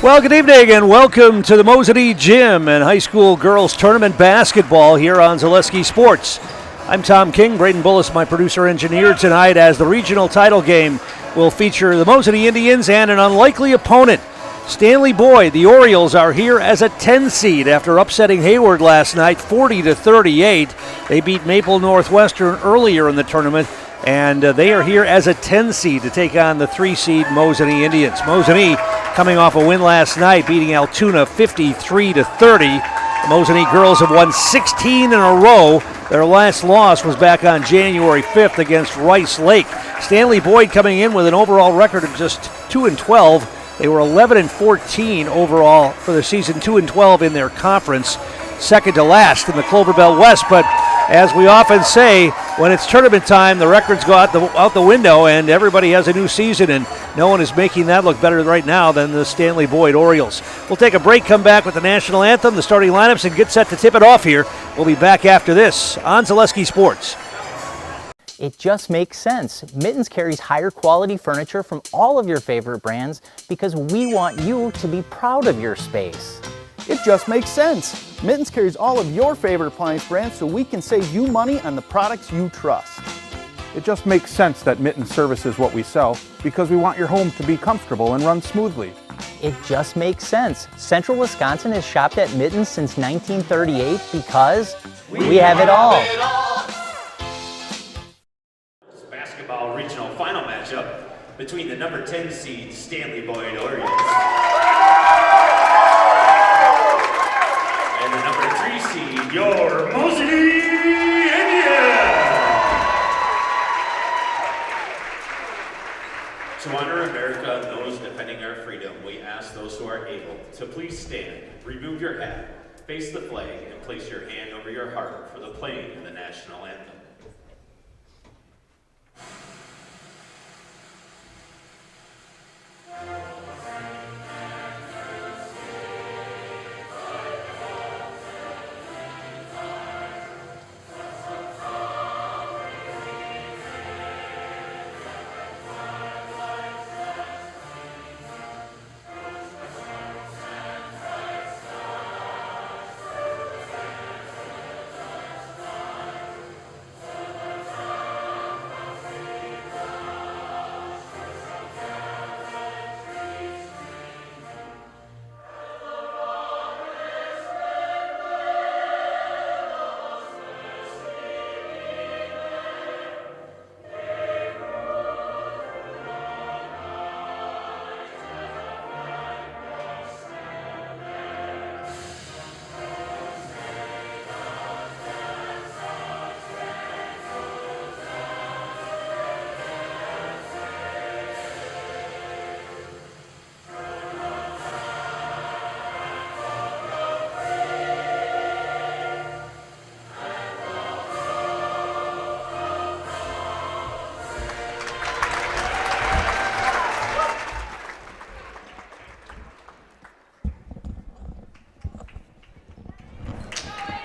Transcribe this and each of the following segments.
Well, good evening and welcome to the Mosinee Gym and High School Girls Tournament Basketball here on Zaleski Sports. I'm Tom King. Braden Bullis, my producer-engineer tonight, as the regional title game will feature the Mosinee Indians and an unlikely opponent. Stanley-Boyd, the Orioles, are here as a 10 seed after upsetting Hayward last night 40-38. They beat Maple Northwestern earlier in the tournament, and they are here as a 10 seed to take on the 3 seed Mosinee Indians. Mosinee coming off a win last night, beating Altoona 53-30. The Mosinee girls have won 16 in a row. Their last loss was back on January 5th against Rice Lake. Stanley-Boyd coming in with an overall record of just 2-12. They were 11-14 overall for the season, 2-12 in their conference, second to last in the Clover Bell West. But as we often say, when it's tournament time, the records go out the window, and everybody has a new season, and no one is making that look better right now than the Stanley-Boyd Orioles. We'll take a break, come back with the national anthem, the starting lineups, and get set to tip it off here. We'll be back after this on Zaleski Sports. It just makes sense. Mittens carries higher quality furniture from all of your favorite brands because we want you to be proud of your space. It just makes sense. Mittens carries all of your favorite appliance brands so we can save you money on the products you trust. It just makes sense that Mittens services what we sell because we want your home to be comfortable and run smoothly. It just makes sense. Central Wisconsin has shopped at Mittens since 1938 because we have it all. Basketball regional final matchup between the number 10 seed Stanley-Boyd Orioles and the number 3 seed, your Mosinee Indians. To honor America and those defending our freedom, we ask those who are able to please stand, remove your hat, face the flag, and place your hand over your heart for the playing of the national anthem.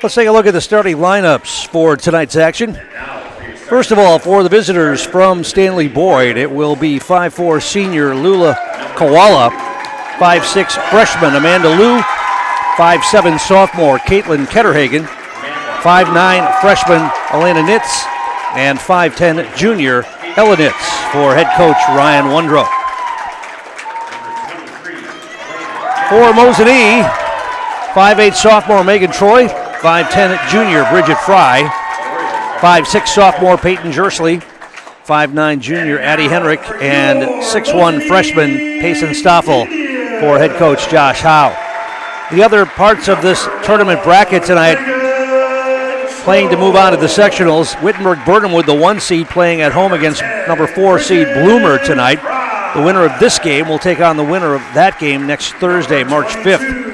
Let's take a look at the starting lineups for tonight's action. First of all, for the visitors from Stanley-Boyd, it will be 5'4" senior Lula Koala, 5'6" freshman Amanda Liu, 5'7" sophomore Caitlin Ketterhagen, 5'9" freshman Elena Nitz, and 5'10" junior Ella Nitz for head coach Ryan Wondrow. For Mosinee, 5'8" sophomore Megan Troy, 5'10" junior Bridget Fry, 5'6" sophomore Peyton Jersley, 5'9" junior Addie Henrik, and 6'1" freshman Payson Stoffel for head coach Josh Howe. The other parts of this tournament bracket tonight playing to move on to the sectionals. Wittenberg-Burnham with the 1 seed playing at home against number 4 seed Bloomer tonight. The winner of this game will take on the winner of that game next Thursday, March 5th.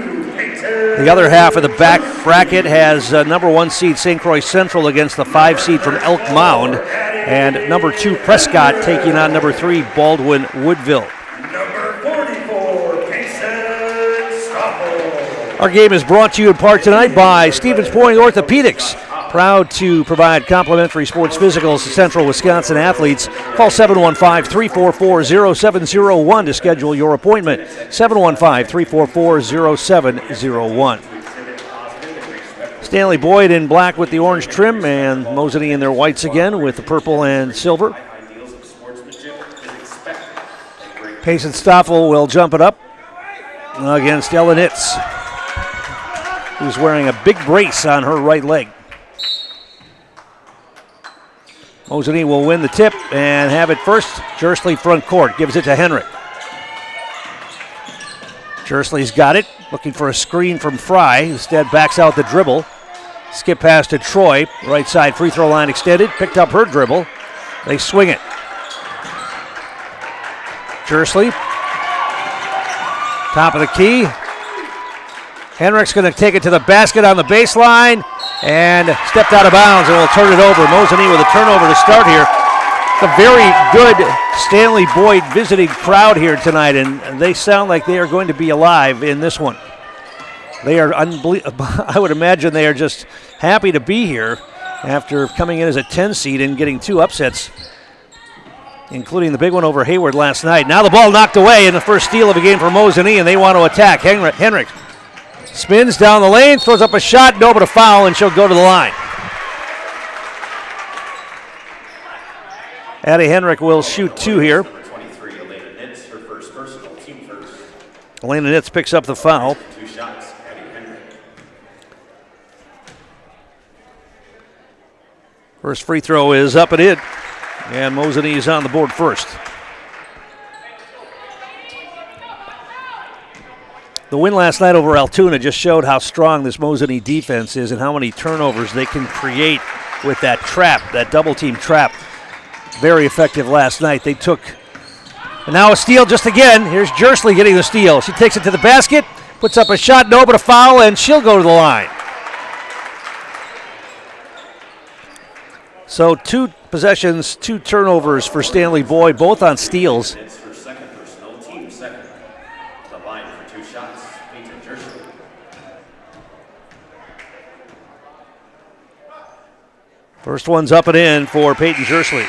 The other half of the back bracket has number 1 seed St. Croix Central against the 5 seed from Elk Mound, and number 2 Prescott taking on number 3 Baldwin Woodville. Number 44, Payson Stoffel. Our game is brought to you in part tonight by Stevens Point Orthopedics. Proud to provide complimentary sports physicals to Central Wisconsin athletes. Call 715-344-0701 to schedule your appointment. 715-344-0701. Stanley-Boyd in black with the orange trim, and Mosinee in their whites again with the purple and silver. Payson Stoffel will jump it up against Ella Nitz, who's wearing a big brace on her right leg. Mosinee will win the tip and have it first. Jersley front court, gives it to Henrik. Jersley's got it, looking for a screen from Fry. Instead backs out the dribble. Skip pass to Troy, right side free throw line extended, picked up her dribble. They swing it. Jersley, top of the key. Henrik's going to take it to the basket on the baseline and stepped out of bounds and will turn it over. Mosinee with a turnover to start here. It's a very good Stanley-Boyd visiting crowd here tonight, and they sound like they are going to be alive in this one. They are unbelievable. I would imagine they are just happy to be here after coming in as a 10 seed and getting 2 upsets, including the big one over Hayward last night. Now the ball knocked away in the first steal of the game for Mosinee, and they want to attack. Henrik spins down the lane, throws up a shot, no, but a foul, and she'll go to the line. Addie Henrik will shoot 2 here. Number 23, Elena Nitz, her first personal, team first. Elena Nitz picks up the foul. 2 shots, Addie Henrik. First free throw is up and in, and Mosinee is on the board first. The win last night over Altoona just showed how strong this Mosinee defense is and how many turnovers they can create with that trap, that double team trap. Very effective last night. They took, and now a steal just again. Here's Jersley getting the steal. She takes it to the basket, puts up a shot, no, but a foul, and she'll go to the line. So 2 possessions, 2 turnovers for Stanley-Boyd, both on steals. Nitz, her second personal, team second. The line for 2 shots, Peyton Jersley. First one's up and in for Peyton Jersley.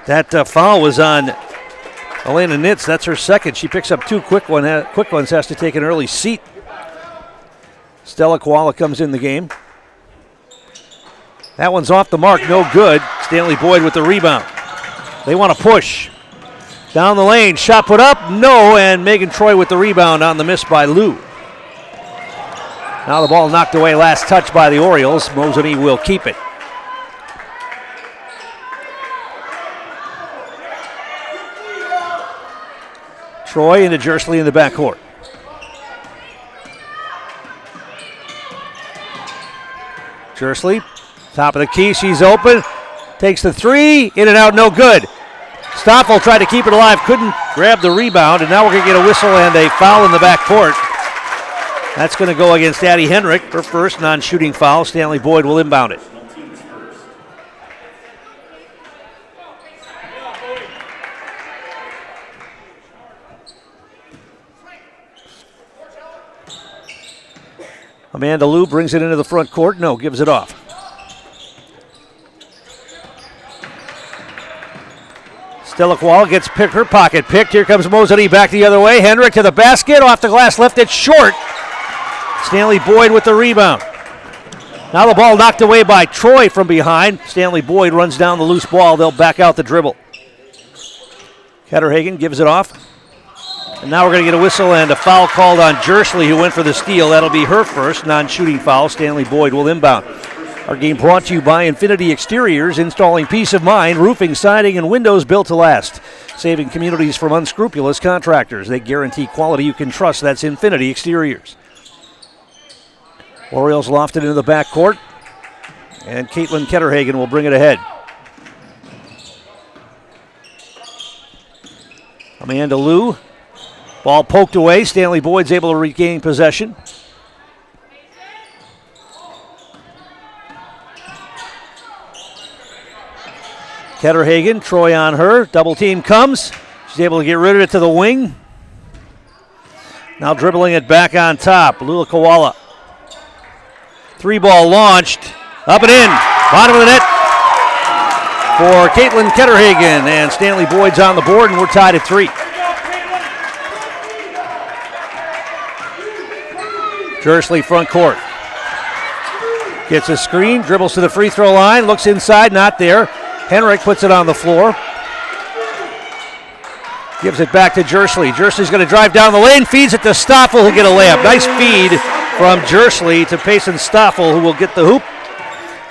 That foul was on Elena Nitz. That's her second. She picks up 2 quick ones, has to take an early seat. Stella Koala comes in the game. That one's off the mark, no good. Stanley-Boyd with the rebound. They want to push. Down the lane, shot put up, no, and Megan Troy with the rebound on the miss by Lou. Now the ball knocked away, last touch by the Orioles. Mosinee will keep it. Troy into Jersley in the backcourt. Jersley, top of the key, she's open. Takes the 3, in and out, no good. Stoffel tried to keep it alive, couldn't grab the rebound, and now we're going to get a whistle and a foul in the backcourt. That's going to go against Addie Henrik, her first non-shooting foul. Stanley-Boyd will inbound it. Amanda Lou brings it into the front court. No, gives it off. Stella Koala gets her pocket picked. Here comes Mosinee back the other way. Henrik to the basket. Off the glass, left it short. Stanley-Boyd with the rebound. Now the ball knocked away by Troy from behind. Stanley-Boyd runs down the loose ball. They'll back out the dribble. Ketterhagen gives it off. And now we're going to get a whistle and a foul called on Jersley, who went for the steal. That'll be her first non-shooting foul. Stanley-Boyd will inbound. Our game brought to you by Infinity Exteriors, installing peace of mind, roofing, siding, and windows built to last. Saving communities from unscrupulous contractors. They guarantee quality you can trust. That's Infinity Exteriors. Orioles lofted into the backcourt, and Caitlin Ketterhagen will bring it ahead. Amanda Lou. Ball poked away. Stanley-Boyd's able to regain possession. Ketterhagen, Troy on her. Double team comes. She's able to get rid of it to the wing. Now dribbling it back on top. Lula Koala Three ball launched, up and in, bottom of the net for Caitlin Ketterhagen, and Stanley-Boyd's on the board, and we're tied at 3. Jersley front court. Gets a screen, dribbles to the free throw line, looks inside, not there. Henrik puts it on the floor. Gives it back to Jersley. Jersley's going to drive down the lane, feeds it to Stoffel, who'll get a layup. Nice feed from Jersley to Payson Stoffel, who will get the hoop.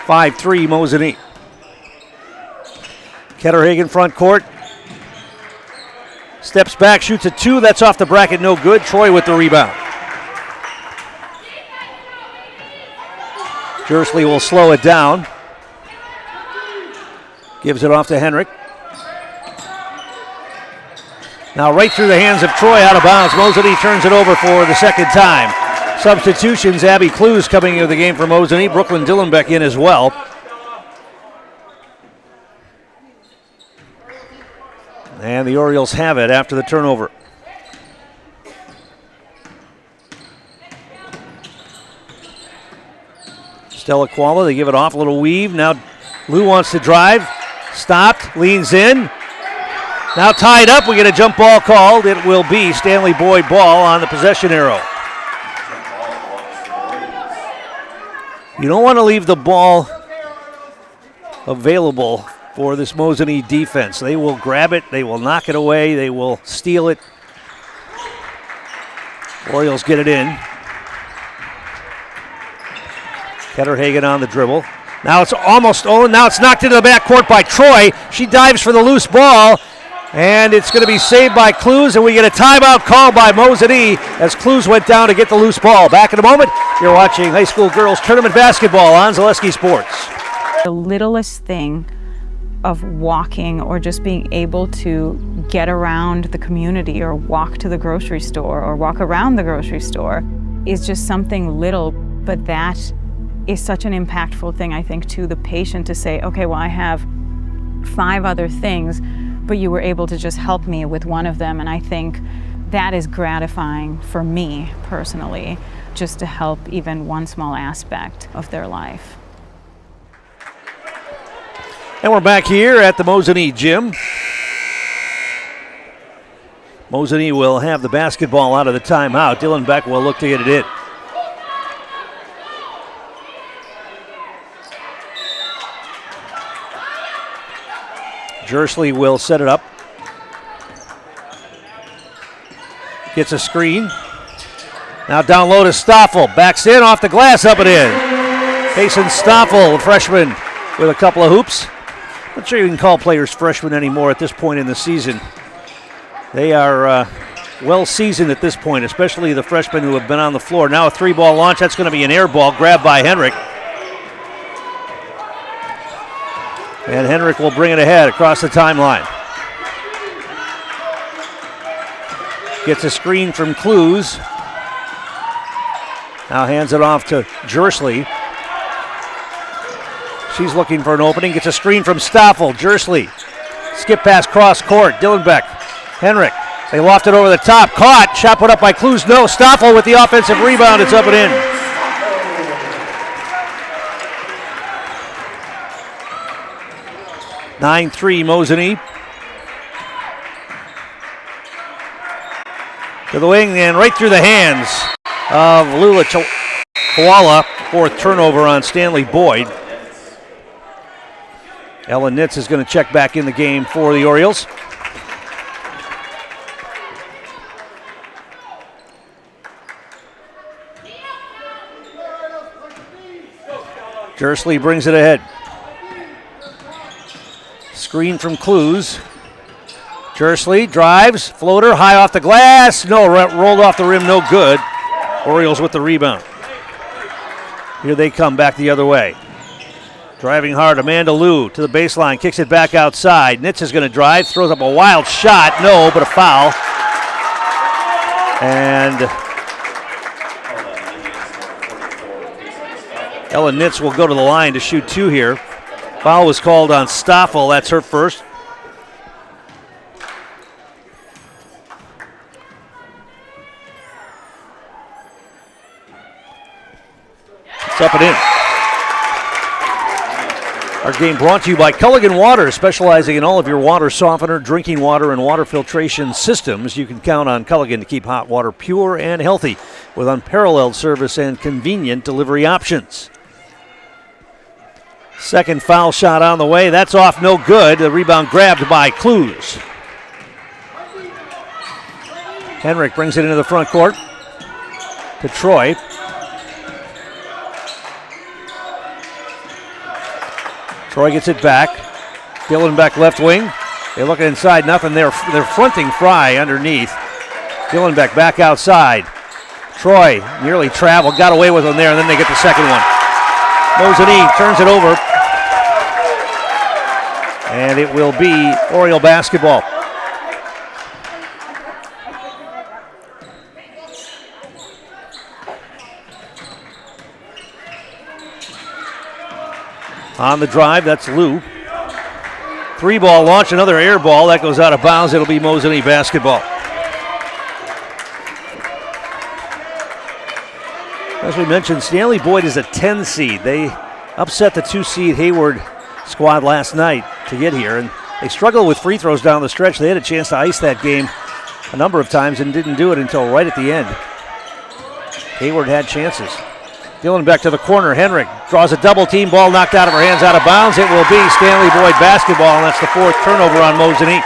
5-3 Mosinee. Ketterhagen front court. Steps back, shoots a 2. That's off the bracket, no good. Troy with the rebound. Jersley will slow it down. Gives it off to Henrik. Now right through the hands of Troy, out of bounds. Mosinee turns it over for the second time. Substitutions, Abby Clues coming into the game for Mosinee. Brooklyn Dillenbeck in as well. And the Orioles have it after the turnover. Stella Quala, they give it off, a little weave. Now Lou wants to drive. Stopped, leans in. Now tied up, we get a jump ball called. It will be Stanley-Boyd ball on the possession arrow. You don't want to leave the ball available for this Mosinee defense. They will grab it, they will knock it away, they will steal it. Orioles get it in. Ketterhagen on the dribble. Now it's almost, now it's knocked into the backcourt by Troy. She dives for the loose ball, and it's going to be saved by Clues, and we get a timeout call by Mosinee as Clues went down to get the loose ball. Back in a moment, you're watching high school girls tournament basketball on Zaleski Sports. The littlest thing of walking or just being able to get around the community or walk to the grocery store or walk around the grocery store is just something little, but that is such an impactful thing, I think, to the patient to say, okay, well, I have 5 other things, but you were able to just help me with one of them. And I think that is gratifying for me personally, just to help even one small aspect of their life. And we're back here at the Mosinee gym. Mosinee will have the basketball out of the timeout. Dylan Beck will look to get it in. Jersley will set it up. Gets a screen. Now down low to Stoffel. Backs in, off the glass, up and in. Payson Stoffel, the freshman, with a couple of hoops. Not sure you can call players freshmen anymore at this point in the season. They are well seasoned at this point, especially the freshmen who have been on the floor. Now a 3-ball launch. That's going to be an air ball grabbed by Henrik. And Henrik will bring it ahead across the timeline. Gets a screen from Clues. Now hands it off to Jersley. She's looking for an opening. Gets a screen from Stoffel. Jersley. Skip pass cross court. Dillenbeck. Henrik. They loft it over the top. Caught. Shot put up by Clues. No. Stoffel with the offensive rebound. It's up and in. (9-3) Mosinee. To the wing and right through the hands of Lula Koala. 4th turnover on Stanley-Boyd. Ellen Nitz is going to check back in the game for the Orioles. Jersley brings it ahead. Screen from Clues. Jersley drives, floater, high off the glass. No, rolled off the rim, no good. Orioles with the rebound. Here they come back the other way. Driving hard, Amanda Liu to the baseline, kicks it back outside. Nitz is going to drive, throws up a wild shot. No, but a foul. And Ellen Nitz will go to the line to shoot 2 here. Foul was called on Stoffel. That's her first. It's up and in. Our game brought to you by Culligan Water, specializing in all of your water softener, drinking water, and water filtration systems. You can count on Culligan to keep hot water pure and healthy with unparalleled service and convenient delivery options. Second foul shot on the way. That's off, no good. The rebound grabbed by Clues. Henrik brings it into the front court to Troy. Troy gets it back. Dylan Beck left wing. They look inside, nothing. They're fronting Fry underneath. Dylan Beck back outside. Troy nearly traveled, got away with him there, and then they get the second one. Mosinee turns it over. And it will be Oriole basketball. On the drive, that's Lou. 3-ball launch, another air ball. That goes out of bounds. It'll be Mosinee basketball. As we mentioned, Stanley-Boyd is a 10 seed. They upset the 2-seed Hayward squad last night to get here, and they struggled with free throws down the stretch. They had a chance to ice that game a number of times and didn't do it until right at the end. Hayward had chances. Dylan Beck to the corner. Henrik draws a double team, ball knocked out of her hands, out of bounds. It will be Stanley-Boyd basketball, and that's the fourth turnover on Mosinee.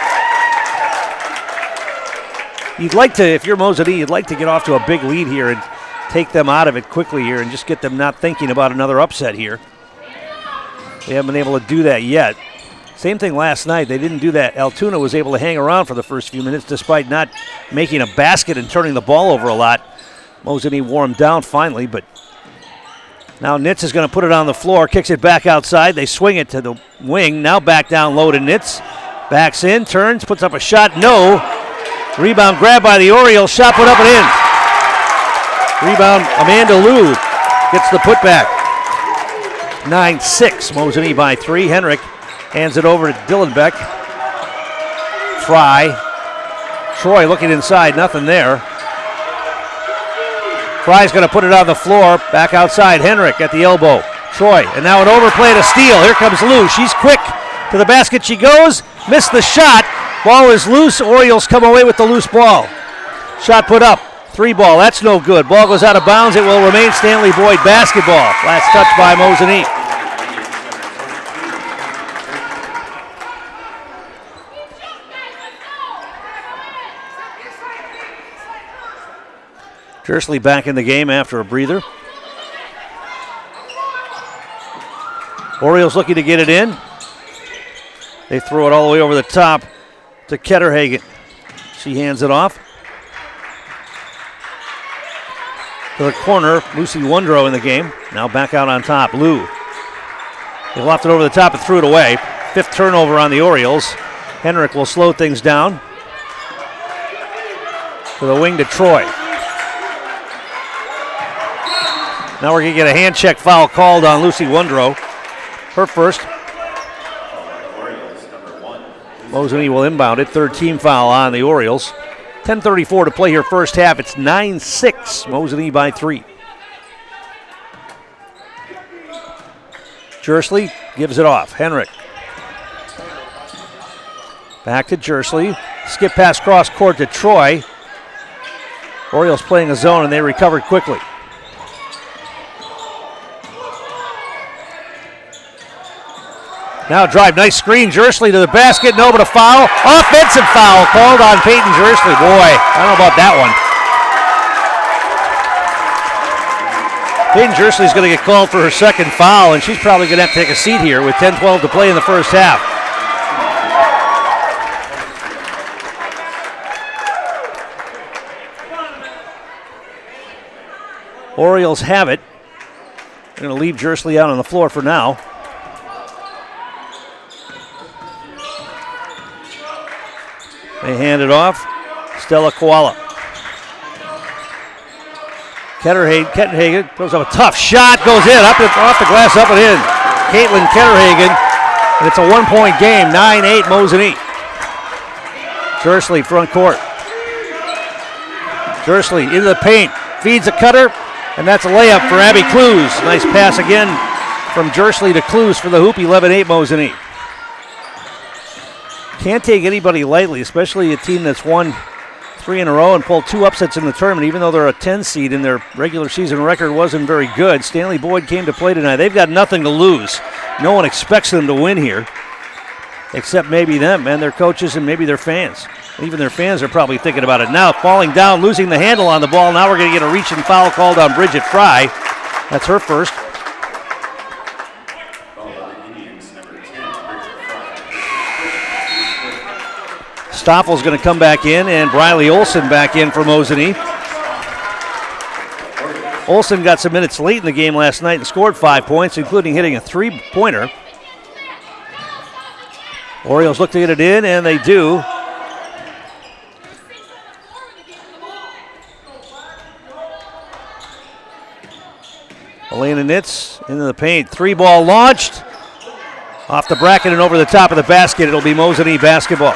You'd like to, if you're Mosinee, you'd like to get off to a big lead here and take them out of it quickly here and just get them not thinking about another upset here. They haven't been able to do that yet. Same thing last night. They didn't do that. Altoona was able to hang around for the first few minutes despite not making a basket and turning the ball over a lot. Mosinee wore them down finally, but now Nitz is going to put it on the floor, kicks it back outside. They swing it to the wing. Now back down low to Nitz. Backs in, turns, puts up a shot. No. Rebound grabbed by the Orioles. Shot put up and in. Rebound, Amanda Lou gets the putback. 9-6, Mosinee by 3. Henrik hands it over to Dylan Beck. Fry. Troy looking inside, nothing there. Fry's going to put it on the floor. Back outside, Henrik at the elbow. Troy, and now an overplay to Steele. Here comes Lou. She's quick. To the basket she goes. Missed the shot. Ball is loose. Orioles come away with the loose ball. Shot put up. 3-ball. That's no good. Ball goes out of bounds. It will remain Stanley-Boyd basketball. Last touch by Mosinee. Jersley back in the game after a breather. Orioles looking to get it in. They throw it all the way over the top to Ketterhagen. She hands it off. To the corner, Lucy Wondrow in the game. Now back out on top, Lou. They left it over the top and threw it away. 5th turnover on the Orioles. Henrik will slow things down. To the wing to Troy. Now we're going to get a hand check foul called on Lucy Wondrow. Her first. Mosinee will inbound it. 3rd team foul on the Orioles. 10:34 to play here first half. It's 9-6. Mosinee by 3. Jersley gives it off. Henrik. Back to Jersley. Skip pass cross court to Troy. Orioles playing a zone and they recovered quickly. Now drive, nice screen, Jersley to the basket, no, but a foul. Offensive foul called on Peyton Jersley. Boy, I don't know about that one. Peyton Jersley's going to get called for her 2nd foul, and she's probably going to have to take a seat here with 10-12 to play in the first half. Orioles have it. They're going to leave Jersley out on the floor for now. They hand it off. Stella Koala. Ketterhagen throws up a tough shot. Goes in. Off the glass, up and in. Caitlin Ketterhagen. And it's a 1-point game. 9-8 Mosinee. Jersley front court. Jersley into the paint. Feeds a cutter. And that's a layup for Abby Clues. Nice pass again from Jersley to Clues for the hoop. 11-8 Mosinee. Can't take anybody lightly, especially a team that's won 3 in a row and pulled 2 upsets in the tournament, even though they're a 10 seed and their regular season record wasn't very good. Stanley-Boyd came to play tonight. They've got nothing to lose. No one expects them to win here, except maybe them and their coaches and maybe their fans. Even their fans are probably thinking about it now. Falling down, losing the handle on the ball. Now we're going to get a reach and foul called on Bridget Fry. That's her first. Stoffel's going to come back in, and Briley Olson back in for Mosinee. Olson got some minutes late in the game last night and scored 5 points, including hitting a 3-pointer. Orioles look to get it in, and they do. Elena Nitz into the paint. 3-ball launched. Off the bracket and over the top of the basket. It'll be Mosinee basketball.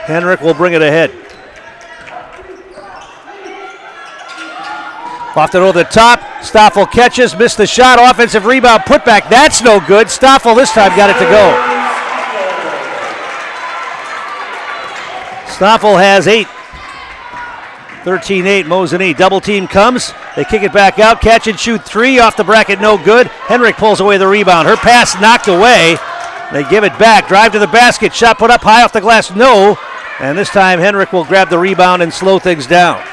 Henrik will bring it ahead. Off it over the top. Stoffel catches, missed the shot. Offensive rebound, put back. That's no good. Stoffel this time got it to go. Stoffel has 8. 13-8 Mosinee. Double team comes. They kick it back out. Catch and shoot 3 off the bracket, no good. Henrik pulls away the rebound. Her pass knocked away. They give it back. Drive to the basket. Shot put up high off the glass, no. And this time Henrik will grab the rebound and slow things down.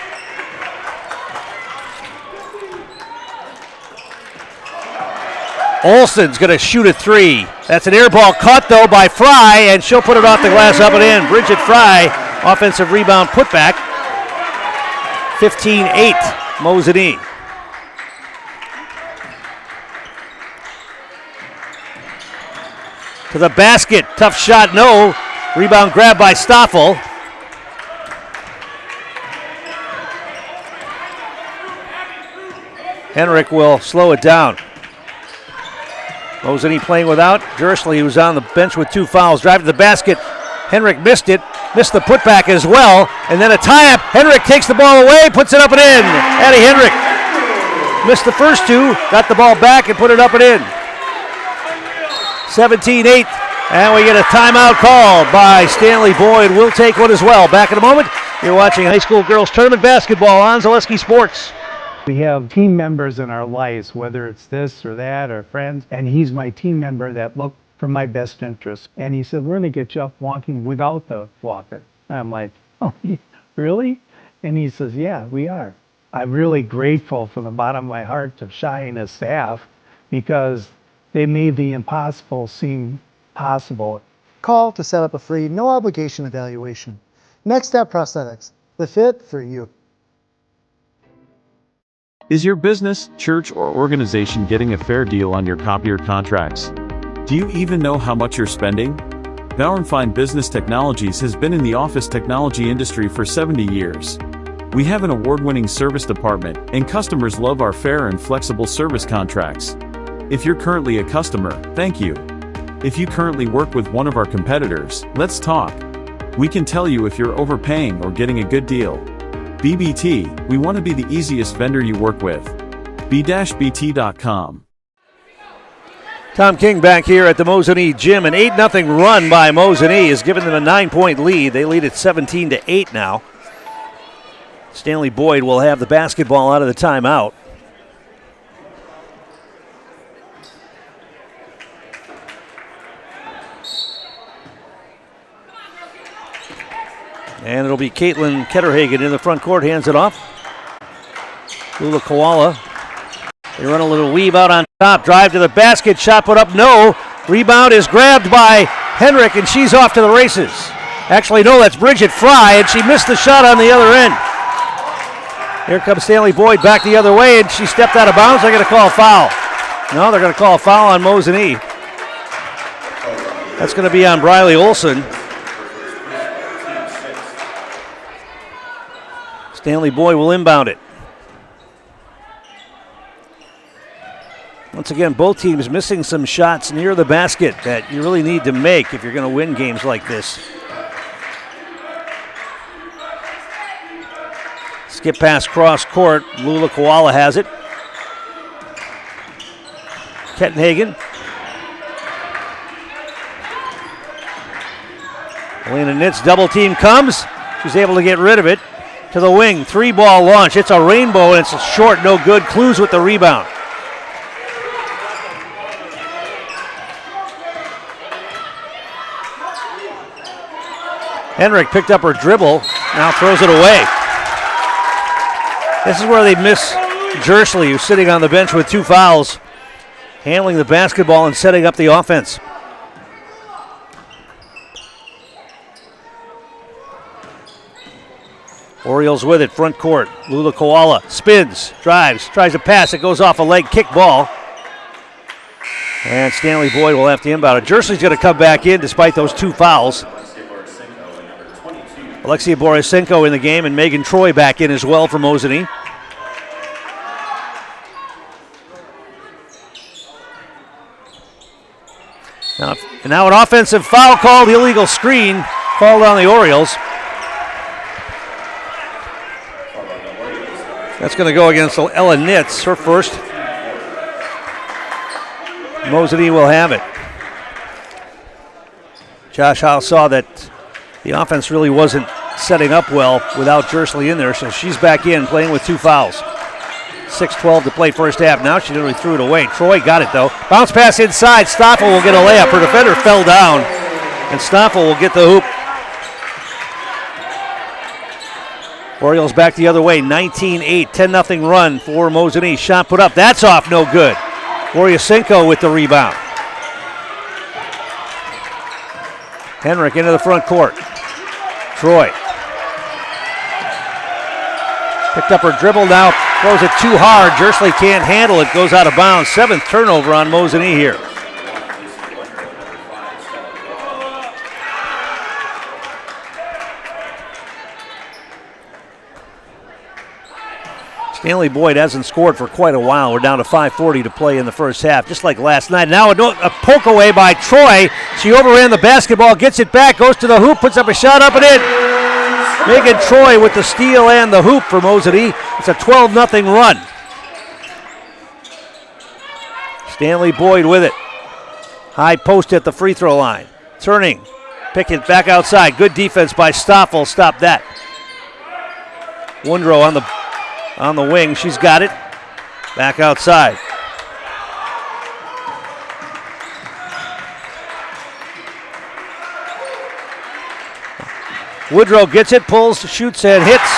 Olsen's going to shoot a 3. That's an air ball caught, though, by Fry, and she'll put it off the glass up and in. Bridget Fry, offensive rebound putback. 15-8, Mosinee. To the basket, tough shot, no. Rebound grab by Stoffel. Henrik will slow it down. Mosinee playing without Jersley, who's on the bench with 2 fouls. Drive to the basket. Henrik missed it. Missed the putback as well. And then a tie-up. Henrik takes the ball away, puts it up and in. Addie Henrik missed the first 2, got the ball back and put it up and in. 17-8. And we get a timeout call by Stanley-Boyd. We'll take one as well. Back in a moment. You're watching high school girls tournament basketball on Zaleski Sports. We have team members in our lives, whether it's this or that or friends, and he's my team member that look for my best interest. And he said, we're going to get you up walking without the walker. I'm like, oh, really? And he says, yeah, we are. I'm really grateful from the bottom of my heart to Shai and his staff because they made the impossible seem possible. Call to set up a free, no obligation evaluation. Next Step Prosthetics, the fit for you. Is your business, church, or organization getting a fair deal on your copier contracts? Do you even know how much you're spending? Bauer & Fine Business Technologies has been in the office technology industry for 70 years. We have an award-winning service department, and customers love our fair and flexible service contracts. If you're currently a customer, thank you. If you currently work with one of our competitors, let's talk. We can tell you if you're overpaying or getting a good deal. BBT, we want to be the easiest vendor you work with. b-bt.com. Tom King back here at the Mosinee gym. An 8-0 run by Mosinee has given them a 9-point lead. They lead at 17-8 now. Stanley-Boyd will have the basketball out of the timeout. And it'll be Caitlin Ketterhagen in the front court, hands it off. Lula Koala. They run a little weave out on top, drive to the basket, shot put up, no. Rebound is grabbed by Henrik, and she's off to the races. Actually, no, that's Bridget Fry, and she missed the shot on the other end. Here comes Stanley-Boyd back the other way, and she stepped out of bounds. They're going to call a foul. No, they're going to call a foul on Mosinee. That's going to be on Briley Olson. Stanley-Boyd will inbound it. Once again, both teams missing some shots near the basket that you really need to make if you're going to win games like this. Skip pass cross court. Lula Koala has it. Kettenhagen. Elena Nitz double team comes. She's able to get rid of it. To the wing, 3-ball launch. It's a rainbow and it's short, no good. Clues with the rebound. Henrik picked up her dribble, now throws it away. This is where they miss Jersley, who's sitting on the bench with 2 fouls, handling the basketball and setting up the offense. Orioles with it, front court. Lula Koala spins, drives, tries to pass. It goes off a leg kick ball. And Stanley-Boyd will have to inbound it. Jersley's going to come back in despite those 2 fouls. Alexia Borisenko in the game and Megan Troy back in as well for Mosinee. Now an offensive foul called, illegal screen called on the Orioles. That's going to go against Ella Nitz, her first. Mosinee will have it. Josh Howe saw that the offense really wasn't setting up well without Jersley in there, so she's back in playing with 2 fouls. 6:12 to play first half. Now she literally threw it away. Troy got it though. Bounce pass inside. Stoffel will get a layup. Her defender fell down, and Stoffel will get the hoop. Orioles back the other way. 19-8, 10-0 run for Mosinee. Shot put up. That's off, no good. Borisenko with the rebound. Henrik into the front court. Troy. Picked up her dribble now. Throws it too hard. Jersley can't handle it. Goes out of bounds. 7th turnover on Mosinee here. Stanley-Boyd hasn't scored for quite a while. We're down to 5:40 to play in the first half, just like last night. Now a poke away by Troy. She overran the basketball, gets it back, goes to the hoop, puts up a shot up and in. Megan Troy with the steal and the hoop for Mosinee. It's a 12-0 run. Stanley-Boyd with it. High post at the free throw line. Turning, pick it back outside. Good defense by Stoffel. Stop that. Woodrow on the wing, she's got it. Back outside. Woodrow gets it, pulls, shoots, and hits.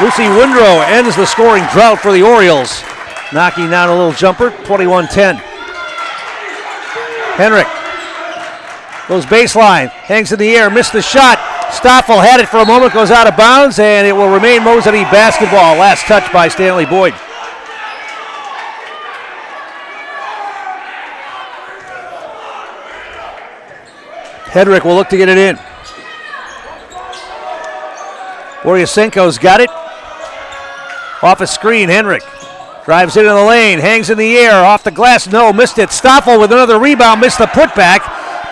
Lucy Woodrow ends the scoring drought for the Orioles. Knocking down a little jumper, 21-10. Henrik goes baseline, hangs in the air, missed the shot. Stoffel had it for a moment, goes out of bounds, and it will remain Mosinee basketball. Last touch by Stanley-Boyd. Hedrick will look to get it in. Borisenko's got it. Off a screen, Henrik drives into the lane, hangs in the air, off the glass, no, missed it. Stoffel with another rebound, missed the putback.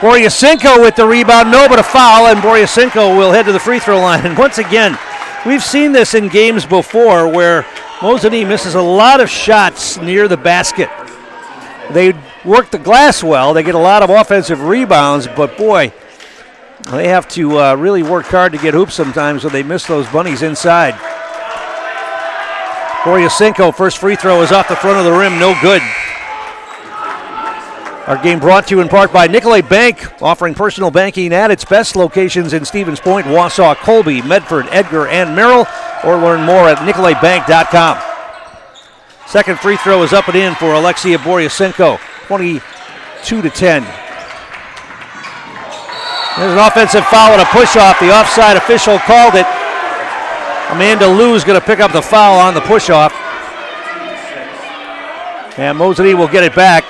Borisenko with the rebound, no, but a foul, and Borisenko will head to the free throw line. And once again, we've seen this in games before where Mosinee misses a lot of shots near the basket. They work the glass well, they get a lot of offensive rebounds, but boy, they have to really work hard to get hoops sometimes when they miss those bunnies inside. Borisenko, first free throw is off the front of the rim, no good. Our game brought to you in part by Nicolay Bank, offering personal banking at its best locations in Stevens Point, Wausau, Colby, Medford, Edgar, and Merrill, or learn more at nicolaybank.com. Second free throw is up and in for Alexia Borisenko, 22-10. There's an offensive foul and a push-off. The offside official called it. Amanda Liu's going to pick up the foul on the push-off. And Mosinee will get it back.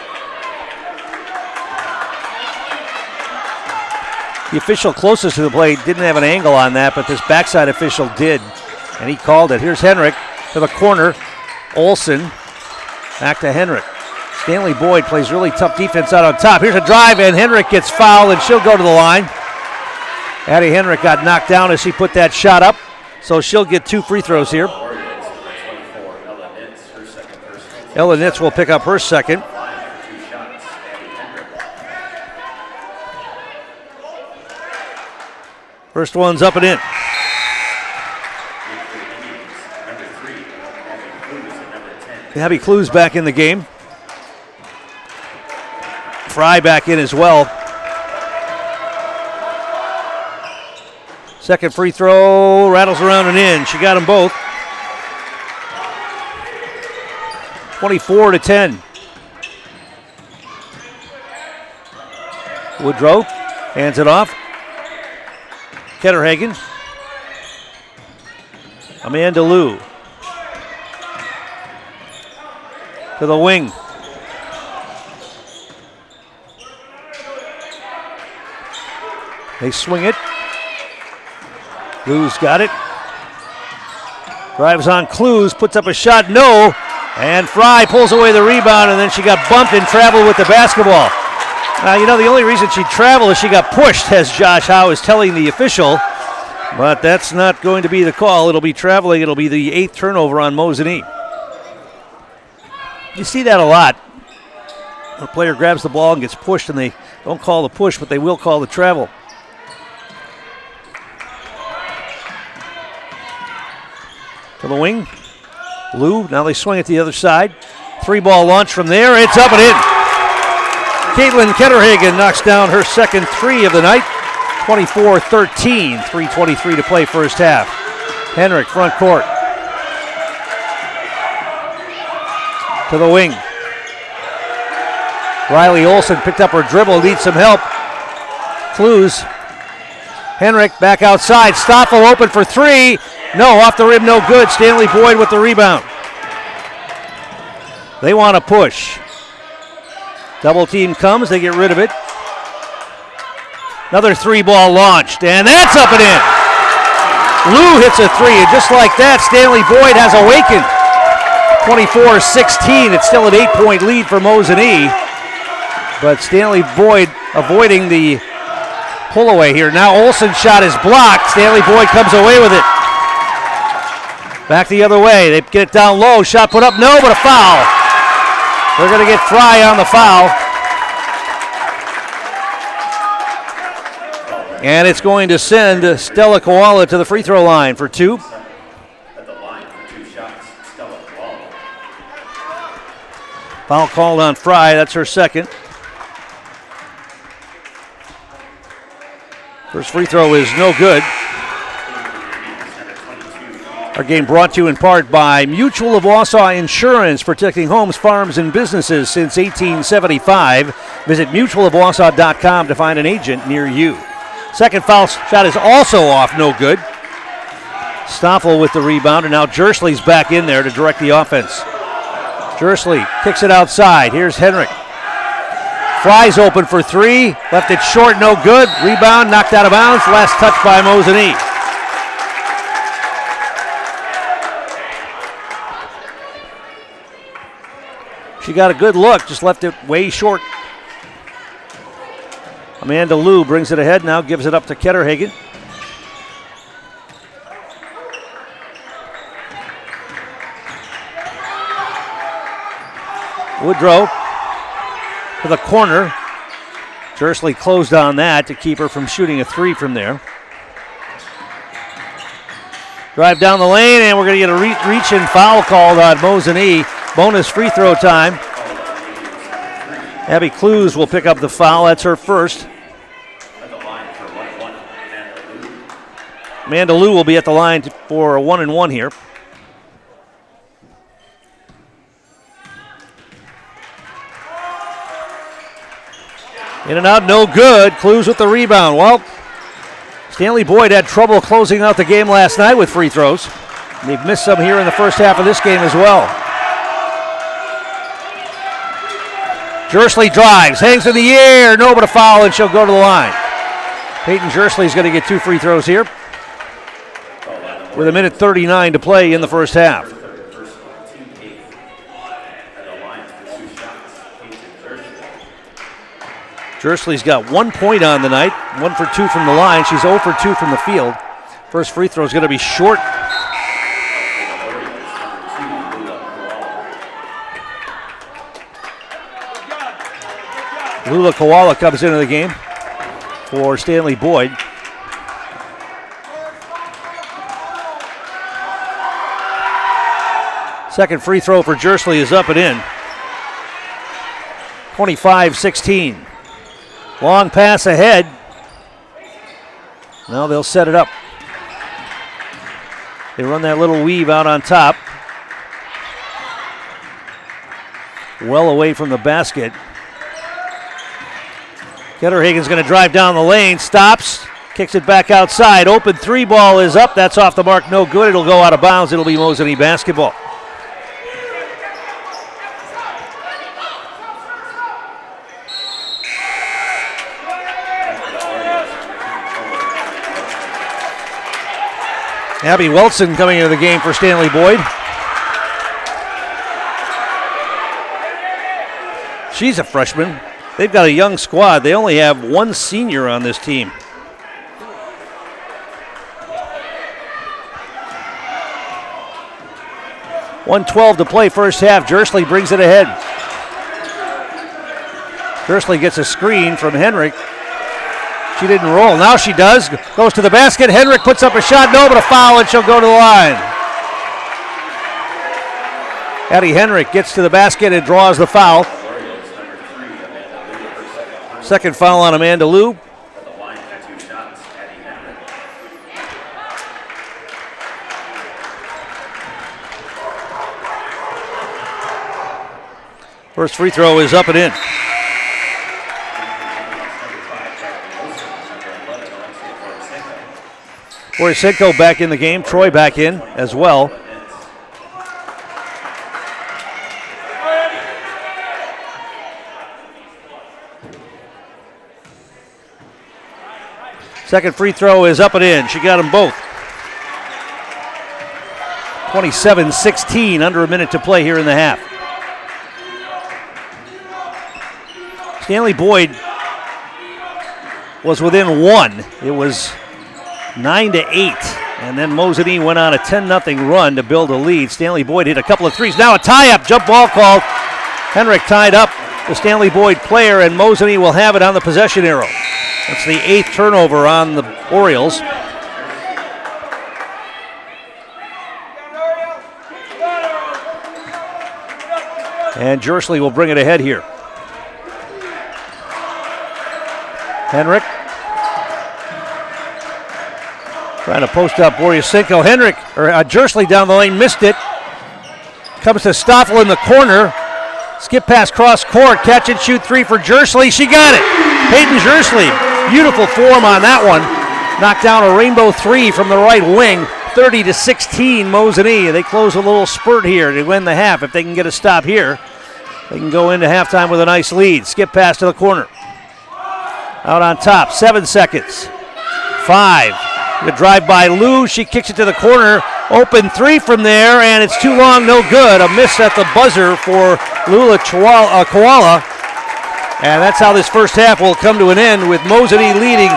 The official closest to the play didn't have an angle on that, but this backside official did, and he called it. Here's Henrik to the corner. Olsen back to Henrik. Stanley-Boyd plays really tough defense out on top. Here's a drive, and Henrik gets fouled, and she'll go to the line. Addie Henrik got knocked down as she put that shot up, so she'll get 2 free throws here. Ella Nitz will pick up her second. First one's up and in. Abby Clues back in the game. Fry back in as well. Second free throw, rattles around and in. She got them both. 24-10. Woodrow hands it off. Ketterhagen. Amanda Liu. To the wing. They swing it. Liu's got it. Drives on Clues, puts up a shot, no. And Fry pulls away the rebound, and then she got bumped and traveled with the basketball. Now, you know, the only reason she traveled is she got pushed, as Josh Howe is telling the official. But that's not going to be the call. It'll be traveling. It'll be the 8th turnover on Mosinee. You see that a lot. A player grabs the ball and gets pushed, and they don't call the push, but they will call the travel. To the wing. Liu, now they swing it to the other side. 3-ball launch from there. It's up and in. Caitlin Ketterhagen knocks down her second 3 of the night. 24-13. 3:23 to play first half. Henrik, front court. To the wing. Riley Olsen picked up her dribble, needs some help. Clues. Henrik back outside. Stoffel open for 3. No, off the rim, no good. Stanley-Boyd with the rebound. They want to push. Double team comes, they get rid of it. Another 3-ball launched, and that's up and in. Liu hits a 3, and just like that, Stanley-Boyd has awakened. 24-16, it's still an 8-point lead for Mosinee. But Stanley-Boyd avoiding the pull away here. Now Olsen's shot is blocked. Stanley-Boyd comes away with it. Back the other way. They get it down low. Shot put up. No, but a foul. They're going to get Fry on the foul. And it's going to send Stella Koala to the free throw line for 2. At the line for 2 shots, Stella Koala. Foul called on Fry. That's her second. First free throw is no good. Our game brought to you in part by Mutual of Wausau Insurance, protecting homes, farms, and businesses since 1875. Visit mutualofwausau.com to find an agent near you. Second foul shot is also off, no good. Stoffel with the rebound, and now Jersley's back in there to direct the offense. Jersley kicks it outside. Here's Henrik. Fry's open for 3. Left it short, no good. Rebound, knocked out of bounds. Last touch by Mosinee. She got a good look, just left it way short. Amanda Liu brings it ahead now, gives it up to Ketterhagen. Woodrow to the corner. Jersley closed on that to keep her from shooting a 3 from there. Drive down the lane, and we're going to get a reach and foul called on Mosinee. Bonus free throw time. Abby Clues will pick up the foul. That's her first. Amanda Liu will be at the line for a 1-and-1 here. In and out, no good. Clues with the rebound. Well, Stanley-Boyd had trouble closing out the game last night with free throws. They've missed some here in the first half of this game as well. Jersley drives, hangs in the air, no, but a foul, and she'll go to the line. Peyton Jersley's going to get 2 free throws here with 1:39 to play in the first half. Jersley's got 1 point on the night, 1 for 2 from the line. She's 0 for 2 from the field. First free throw is going to be short. Lula Koala comes into the game for Stanley-Boyd. Second free throw for Jersley is up and in. 25-16. Long pass ahead. Now they'll set it up. They run that little weave out on top. Well away from the basket. Ketterhagen's going to drive down the lane, stops, kicks it back outside. Open three ball is up. That's off the mark, no good. It'll go out of bounds. It'll be Mosinee basketball. Abby Wilson coming into the game for Stanley-Boyd. She's a freshman. They've got a young squad. They only have one senior on this team. .112 to play first half. Jersley brings it ahead. Jersley gets a screen from Henrik. She didn't roll. Now she does. Goes to the basket. Henrik puts up a shot. No, but a foul, and she'll go to the line. Addie Henrik gets to the basket and draws the foul. Second foul on Amanda Liu. First free throw is up and in. Borisenko back in the game. Troy back in as well. Second free throw is up and in. She got them both. 27-16, under a minute to play here in the half. Stanley-Boyd was within one. It was 9-8, and then Mosinee went on a 10-0 run to build a lead. Stanley-Boyd hit a couple of threes. Now a tie-up, jump ball called. Henrik tied up the Stanley-Boyd player, and Mosinee will have it on the possession arrow. That's the 8th turnover on the Orioles. And Jersley will bring it ahead here. Henrik trying to post up Borisenko. Jersley down the lane, missed it. Comes to Stoffel in the corner. Skip pass cross court, catch and shoot three for Jersley. She got it. Peyton Jersley, beautiful form on that one. Knocked down a rainbow three from the right wing. 30-16 Mosinee. They close a little spurt here to win the half. If they can get a stop here, they can go into halftime with a nice lead. Skip pass to the corner. Out on top, 7 seconds. 5. The drive by Liu. She kicks it to the corner. Open three from there, and it's too long, no good. A miss at the buzzer for Lula Koala. And that's how this first half will come to an end with Mosinee leading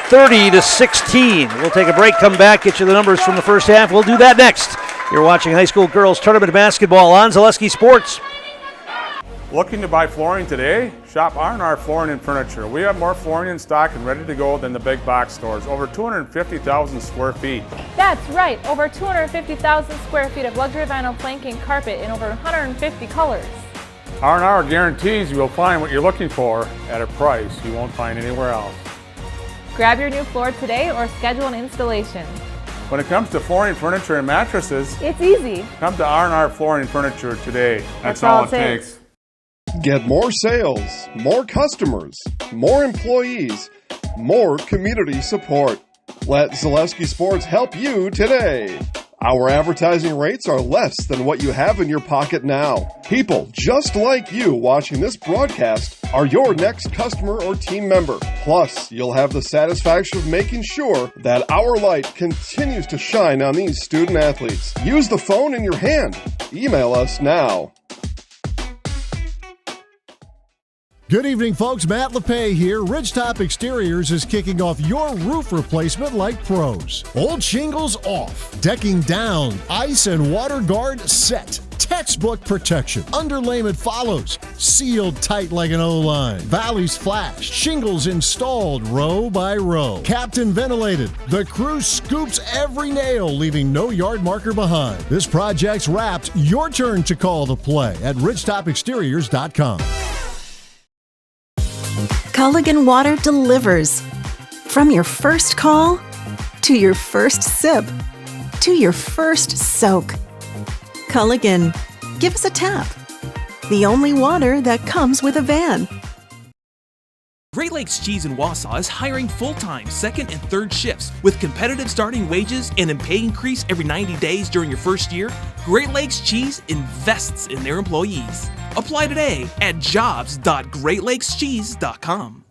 30-16. We'll take a break, come back, get you the numbers from the first half. We'll do that next. You're watching high school girls tournament basketball on Zaleski Sports. Looking to buy flooring today? Shop R&R Flooring and Furniture. We have more flooring in stock and ready to go than the big box stores. Over 250,000 square feet. That's right, over 250,000 square feet of luxury vinyl planking carpet in over 150 colors. R&R guarantees you will find what you're looking for at a price you won't find anywhere else. Grab your new floor today or schedule an installation. When it comes to flooring, furniture, and mattresses, it's easy. Come to R&R Flooring and Furniture today. That's all it takes. Get more sales, more customers, more employees, more community support. Let Zaleski Sports help you today. Our advertising rates are less than what you have in your pocket now. People just like you watching this broadcast are your next customer or team member. Plus, you'll have the satisfaction of making sure that our light continues to shine on these student athletes. Use the phone in your hand. Email us now. Good evening, folks. Matt LePay here. Ridgetop Exteriors is kicking off your roof replacement like pros. Old shingles off, decking down, ice and water guard set. Textbook protection. Underlayment follows. Sealed tight like an O-line. Valleys flashed. Shingles installed row by row. Captain ventilated. The crew scoops every nail, leaving no yard marker behind. This project's wrapped. Your turn to call the play at ridgetopexteriors.com. Culligan Water delivers. From your first call, to your first sip, to your first soak. Culligan, give us a tap. The only water that comes with a van. Great Lakes Cheese in Wausau is hiring full-time second and third shifts with competitive starting wages and a pay increase every 90 days during your first year. Great Lakes Cheese invests in their employees. Apply today at jobs.greatlakescheese.com.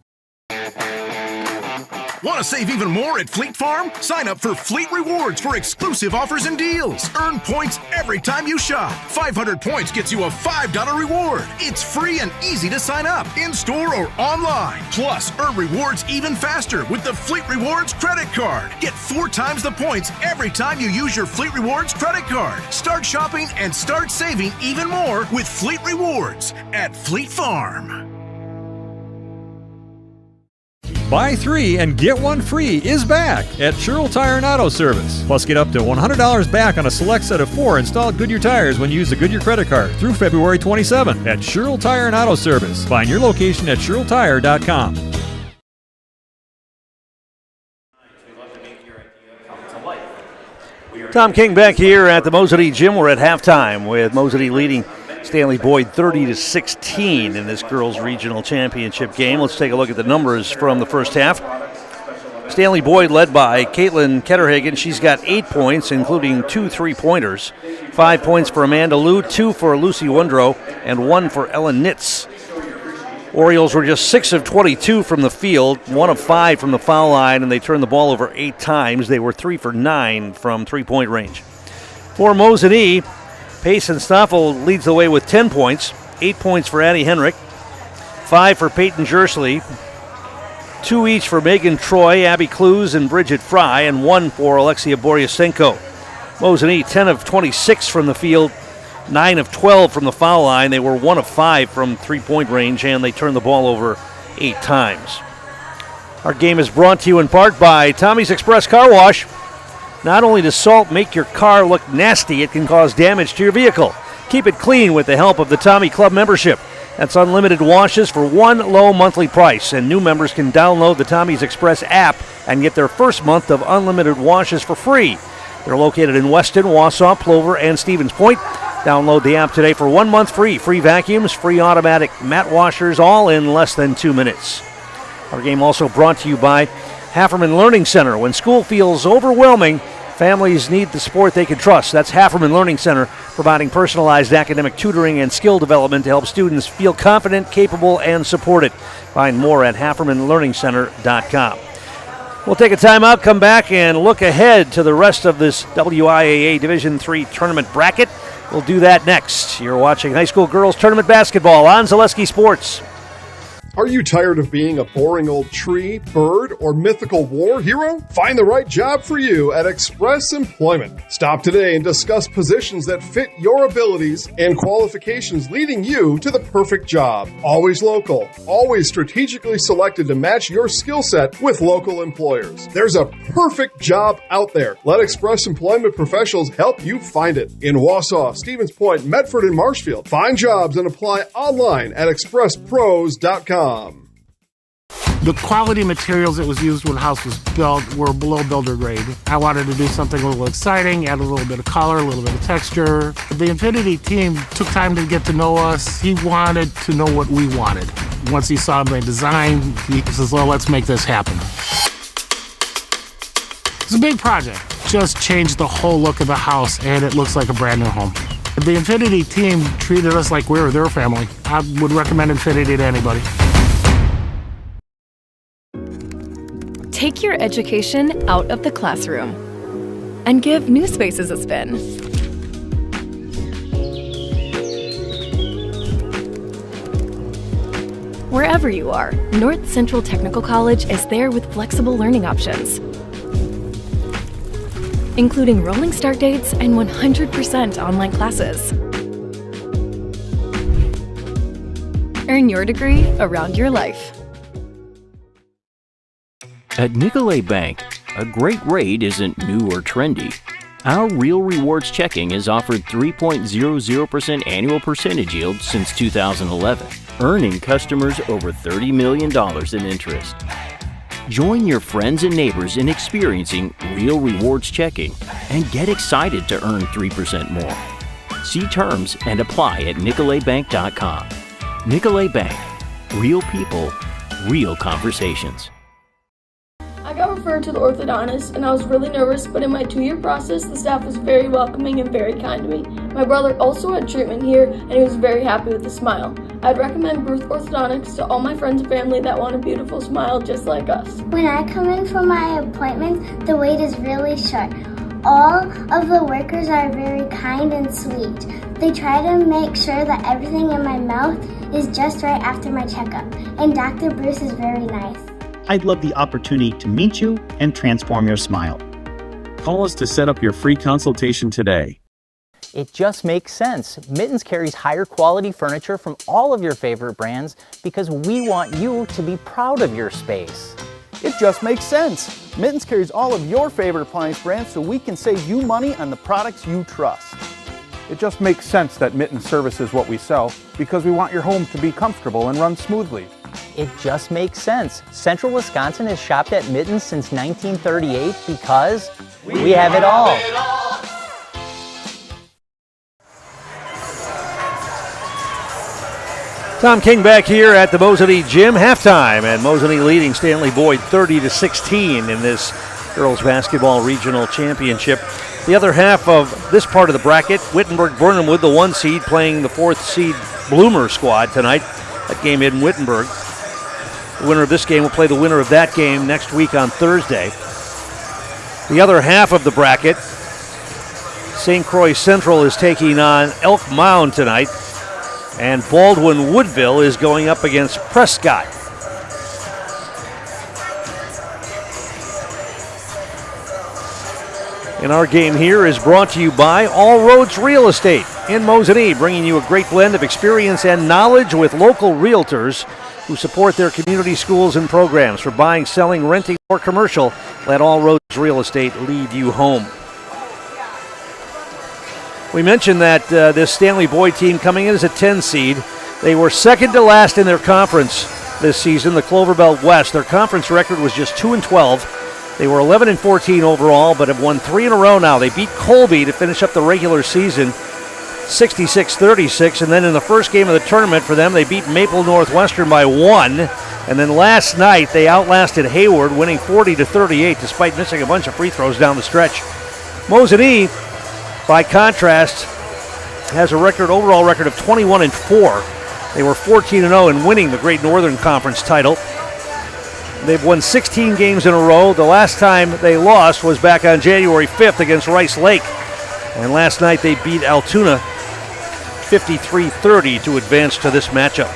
Want to save even more at Fleet Farm? Sign up for Fleet Rewards for exclusive offers and deals. Earn points every time you shop. 500 points gets you a $5 reward. It's free and easy to sign up, in-store or online. Plus, earn rewards even faster with the Fleet Rewards credit card. Get 4 times the points every time you use your Fleet Rewards credit card. Start shopping and start saving even more with Fleet Rewards at Fleet Farm. Buy 3 and get 1 free is back at Sherrill Tire and Auto Service. Plus, get up to $100 back on a select set of 4 installed Goodyear tires when you use the Goodyear credit card through February 27 at Sherrill Tire and Auto Service. Find your location at SherrillTire.com. Tom King back here at the Mosinee Gym. We're at halftime with Mosinee leading Stanley-Boyd 30-16 in this girls' regional championship game. Let's take a look at the numbers from the first half. Stanley-Boyd led by Caitlin Ketterhagen. She's got 8 points, including 2 3-pointers. 5 points for Amanda Liu, 2 for Lucy Wondrow, and 1 for Ellen Nitz. Orioles were just 6 of 22 from the field, 1 of 5 from the foul line, and they turned the ball over 8 times. They were 3 for 9 from three-point range. For Mosinee, Payson Stoffel leads the way with 10 points, 8 points for Addie Henrik, 5 for Peyton Jersley, 2 each for Megan Troy, Abby Clues, and Bridget Fry, and 1 for Alexia Boryasenko. Mosinee, 10 of 26 from the field, 9 of 12 from the foul line. They were 1 of 5 from three-point range, and they turned the ball over 8 times. Our game is brought to you in part by Tommy's Express Car Wash. Not only does salt make your car look nasty, it can cause damage to your vehicle. Keep it clean with the help of the Tommy Club membership. That's unlimited washes for one low monthly price, and new members can download the Tommy's Express app and get their first month of unlimited washes for free. They're located in Weston, Wausau, Plover, and Stevens Point. Download the app today for 1 month free. Free vacuums, free automatic mat washers, all in less than 2 minutes. Our game also brought to you by Hafferman Learning Center. When school feels overwhelming, families need the support they can trust. That's Hafferman Learning Center, providing personalized academic tutoring and skill development to help students feel confident, capable, and supported. Find more at HaffermanLearningCenter.com. We'll take a timeout, come back, and look ahead to the rest of this WIAA Division III tournament bracket. We'll do that next. You're watching high school girls tournament basketball on Zaleski Sports. Are you tired of being a boring old tree, bird, or mythical war hero? Find the right job for you at Express Employment. Stop today and discuss positions that fit your abilities and qualifications, leading you to the perfect job. Always local, always strategically selected to match your skill set with local employers. There's a perfect job out there. Let Express Employment professionals help you find it. In Wausau, Stevens Point, Medford, and Marshfield. Find jobs and apply online at expresspros.com. The quality materials that was used when the house was built were below builder grade. I wanted to do something a little exciting, add a little bit of color, a little bit of texture. The Infinity team took time to get to know us. He wanted to know what we wanted. Once he saw my design, he says, well, let's make this happen. It's a big project. Just changed the whole look of the house, and it looks like a brand new home. The Infinity team treated us like we were their family. I would recommend Infinity to anybody. Take your education out of the classroom and give new spaces a spin. Wherever you are, North Central Technical College is there with flexible learning options, including rolling start dates and 100% online classes. Earn your degree around your life. At Nicolet Bank, a great rate isn't new or trendy. Our Real Rewards checking has offered 3.00% annual percentage yield since 2011, earning customers over $30 million in interest. Join your friends and neighbors in experiencing Real Rewards checking and get excited to earn 3% more. See terms and apply at nicoletbank.com. Nicolet Bank. Real people, real conversations. I got referred to the orthodontist and I was really nervous, but in my 2-year process, the staff was very welcoming and very kind to me. My brother also had treatment here and he was very happy with the smile. I'd recommend Ruth Orthodontics to all my friends and family that want a beautiful smile just like us. When I come in for my appointment, the wait is really short. All of the workers are very kind and sweet. They try to make sure that everything in my mouth is just right after my checkup, and Dr. Bruce is very nice. I'd love the opportunity to meet you and transform your smile. Call us to set up your free consultation today. It just makes sense. Mittens carries higher quality furniture from all of your favorite brands because we want you to be proud of your space. It just makes sense. Mittens carries all of your favorite appliance brands so we can save you money on the products you trust. It just makes sense that Mittens services what we sell because we want your home to be comfortable and run smoothly. It just makes sense. Central Wisconsin has shopped at Mittens since 1938 because we have it all. Tom King back here at the Mosinee Gym. Halftime, and Mosinee leading Stanley-Boyd 30-16 in this girls basketball regional championship. The other half of this part of the bracket, Wittenberg-Burnhamwood, the 1 seed, playing the 4th seed Bloomer squad tonight. That game in Wittenberg. The winner of this game will play the winner of that game next week on Thursday. The other half of the bracket, St. Croix Central is taking on Elk Mound tonight, and Baldwin Woodville is going up against Prescott. And our game here is brought to you by All Roads Real Estate in Mosinee, bringing you a great blend of experience and knowledge with local realtors who support their community schools and programs. For buying, selling, renting, or commercial, let All Roads Real Estate lead you home. We mentioned that this Stanley-Boyd team coming in as a 10 seed. They were second to last in their conference this season, the Clover Belt West. Their conference record was just 2-12. They were 11-14 overall, but have won 3 in a row now. They beat Colby to finish up the regular season, 66-36, and then in the first game of the tournament for them, they beat Maple Northwestern by 1. And then last night, they outlasted Hayward, winning 40-38, despite missing a bunch of free throws down the stretch. Mosinee, by contrast, has a overall record of 21-4. They were 14-0 in winning the Great Northern Conference title. They've won 16 games in a row. The last time they lost was back on January 5th against Rice Lake. And last night they beat Altoona 53-30 to advance to this matchup.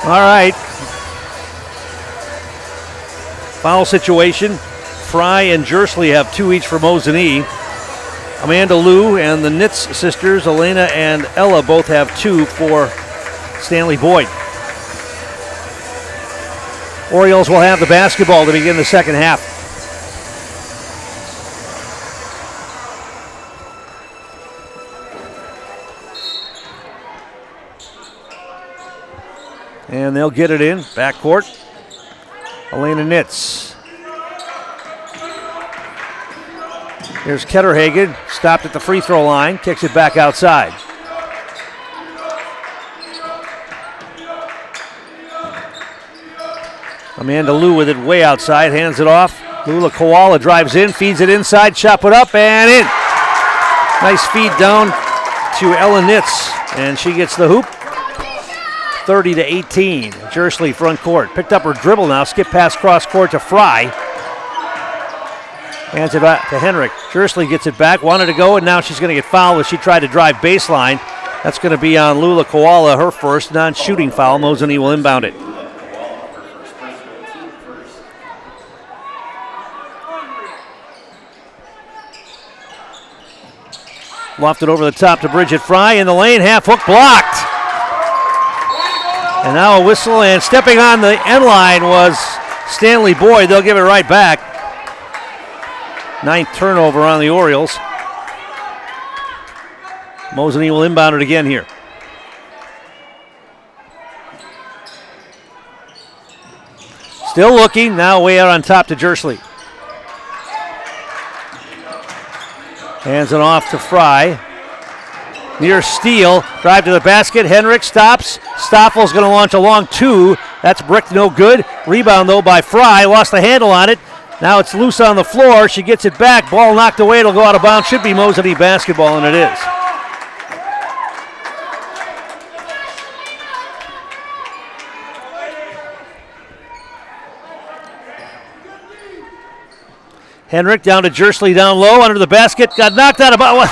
All right. Foul situation. Fry and Jersley have 2 each for Mosinee. Amanda Lou and the Nitz sisters, Elena and Ella, both have 2 for Stanley-Boyd. Orioles will have the basketball to begin the second half. And they'll get it in, backcourt. Elena Nitz. Here's Ketterhagen, stopped at the free throw line, kicks it back outside. Amanda Lou with it way outside, hands it off. Lula Koala drives in, feeds it inside, shot put up and in. Nice feed down to Ella Nitz, and she gets the hoop. 30-18. Jersley front court. Picked up her dribble now, skip pass cross court to Fry. Hands it back to Henrik. Jersley gets it back, wanted to go, and now she's going to get fouled as she tried to drive baseline. That's going to be on Lula Koala, her first non-shooting foul. Mosinee will inbound it. Lofted over the top to Bridget Fry in the lane, half hook blocked. And now a whistle, and stepping on the end line was Stanley-Boyd. They'll give it right back. 9th turnover on the Orioles. Mosinee will inbound it again here. Still looking, now way out on top to Jersley. Hands it off to Fry. Near Steel, drive to the basket. Henrik stops. Stoffel's going to launch a long 2. That's bricked, no good. Rebound, though, by Fry. Lost the handle on it. Now it's loose on the floor. She gets it back. Ball knocked away. It'll go out of bounds. Should be Mosinee basketball, and it is. Henrik down to Jersley down low under the basket. Got knocked out of bounds.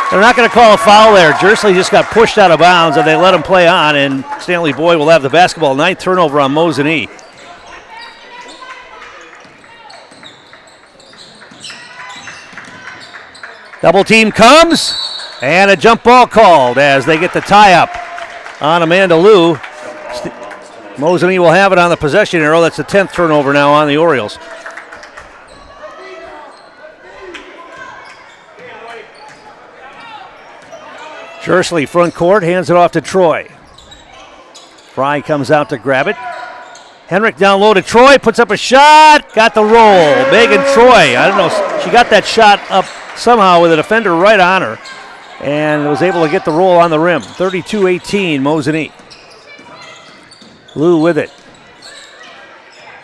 They're not going to call a foul there. Jersley just got pushed out of bounds, and they let him play on, and Stanley-Boyd will have the basketball. 9th turnover on Mosinee. Double team comes, and a jump ball called as they get the tie-up on Amanda Liu. Mosinee will have it on the possession arrow. That's the 10th turnover now on the Orioles. Jersley front court, hands it off to Troy. Fry comes out to grab it. Henrik down low to Troy, puts up a shot, got the roll. Megan Troy, I don't know, she got that shot up somehow with a defender right on her and was able to get the roll on the rim. 32-18, Mosinee. Liu with it.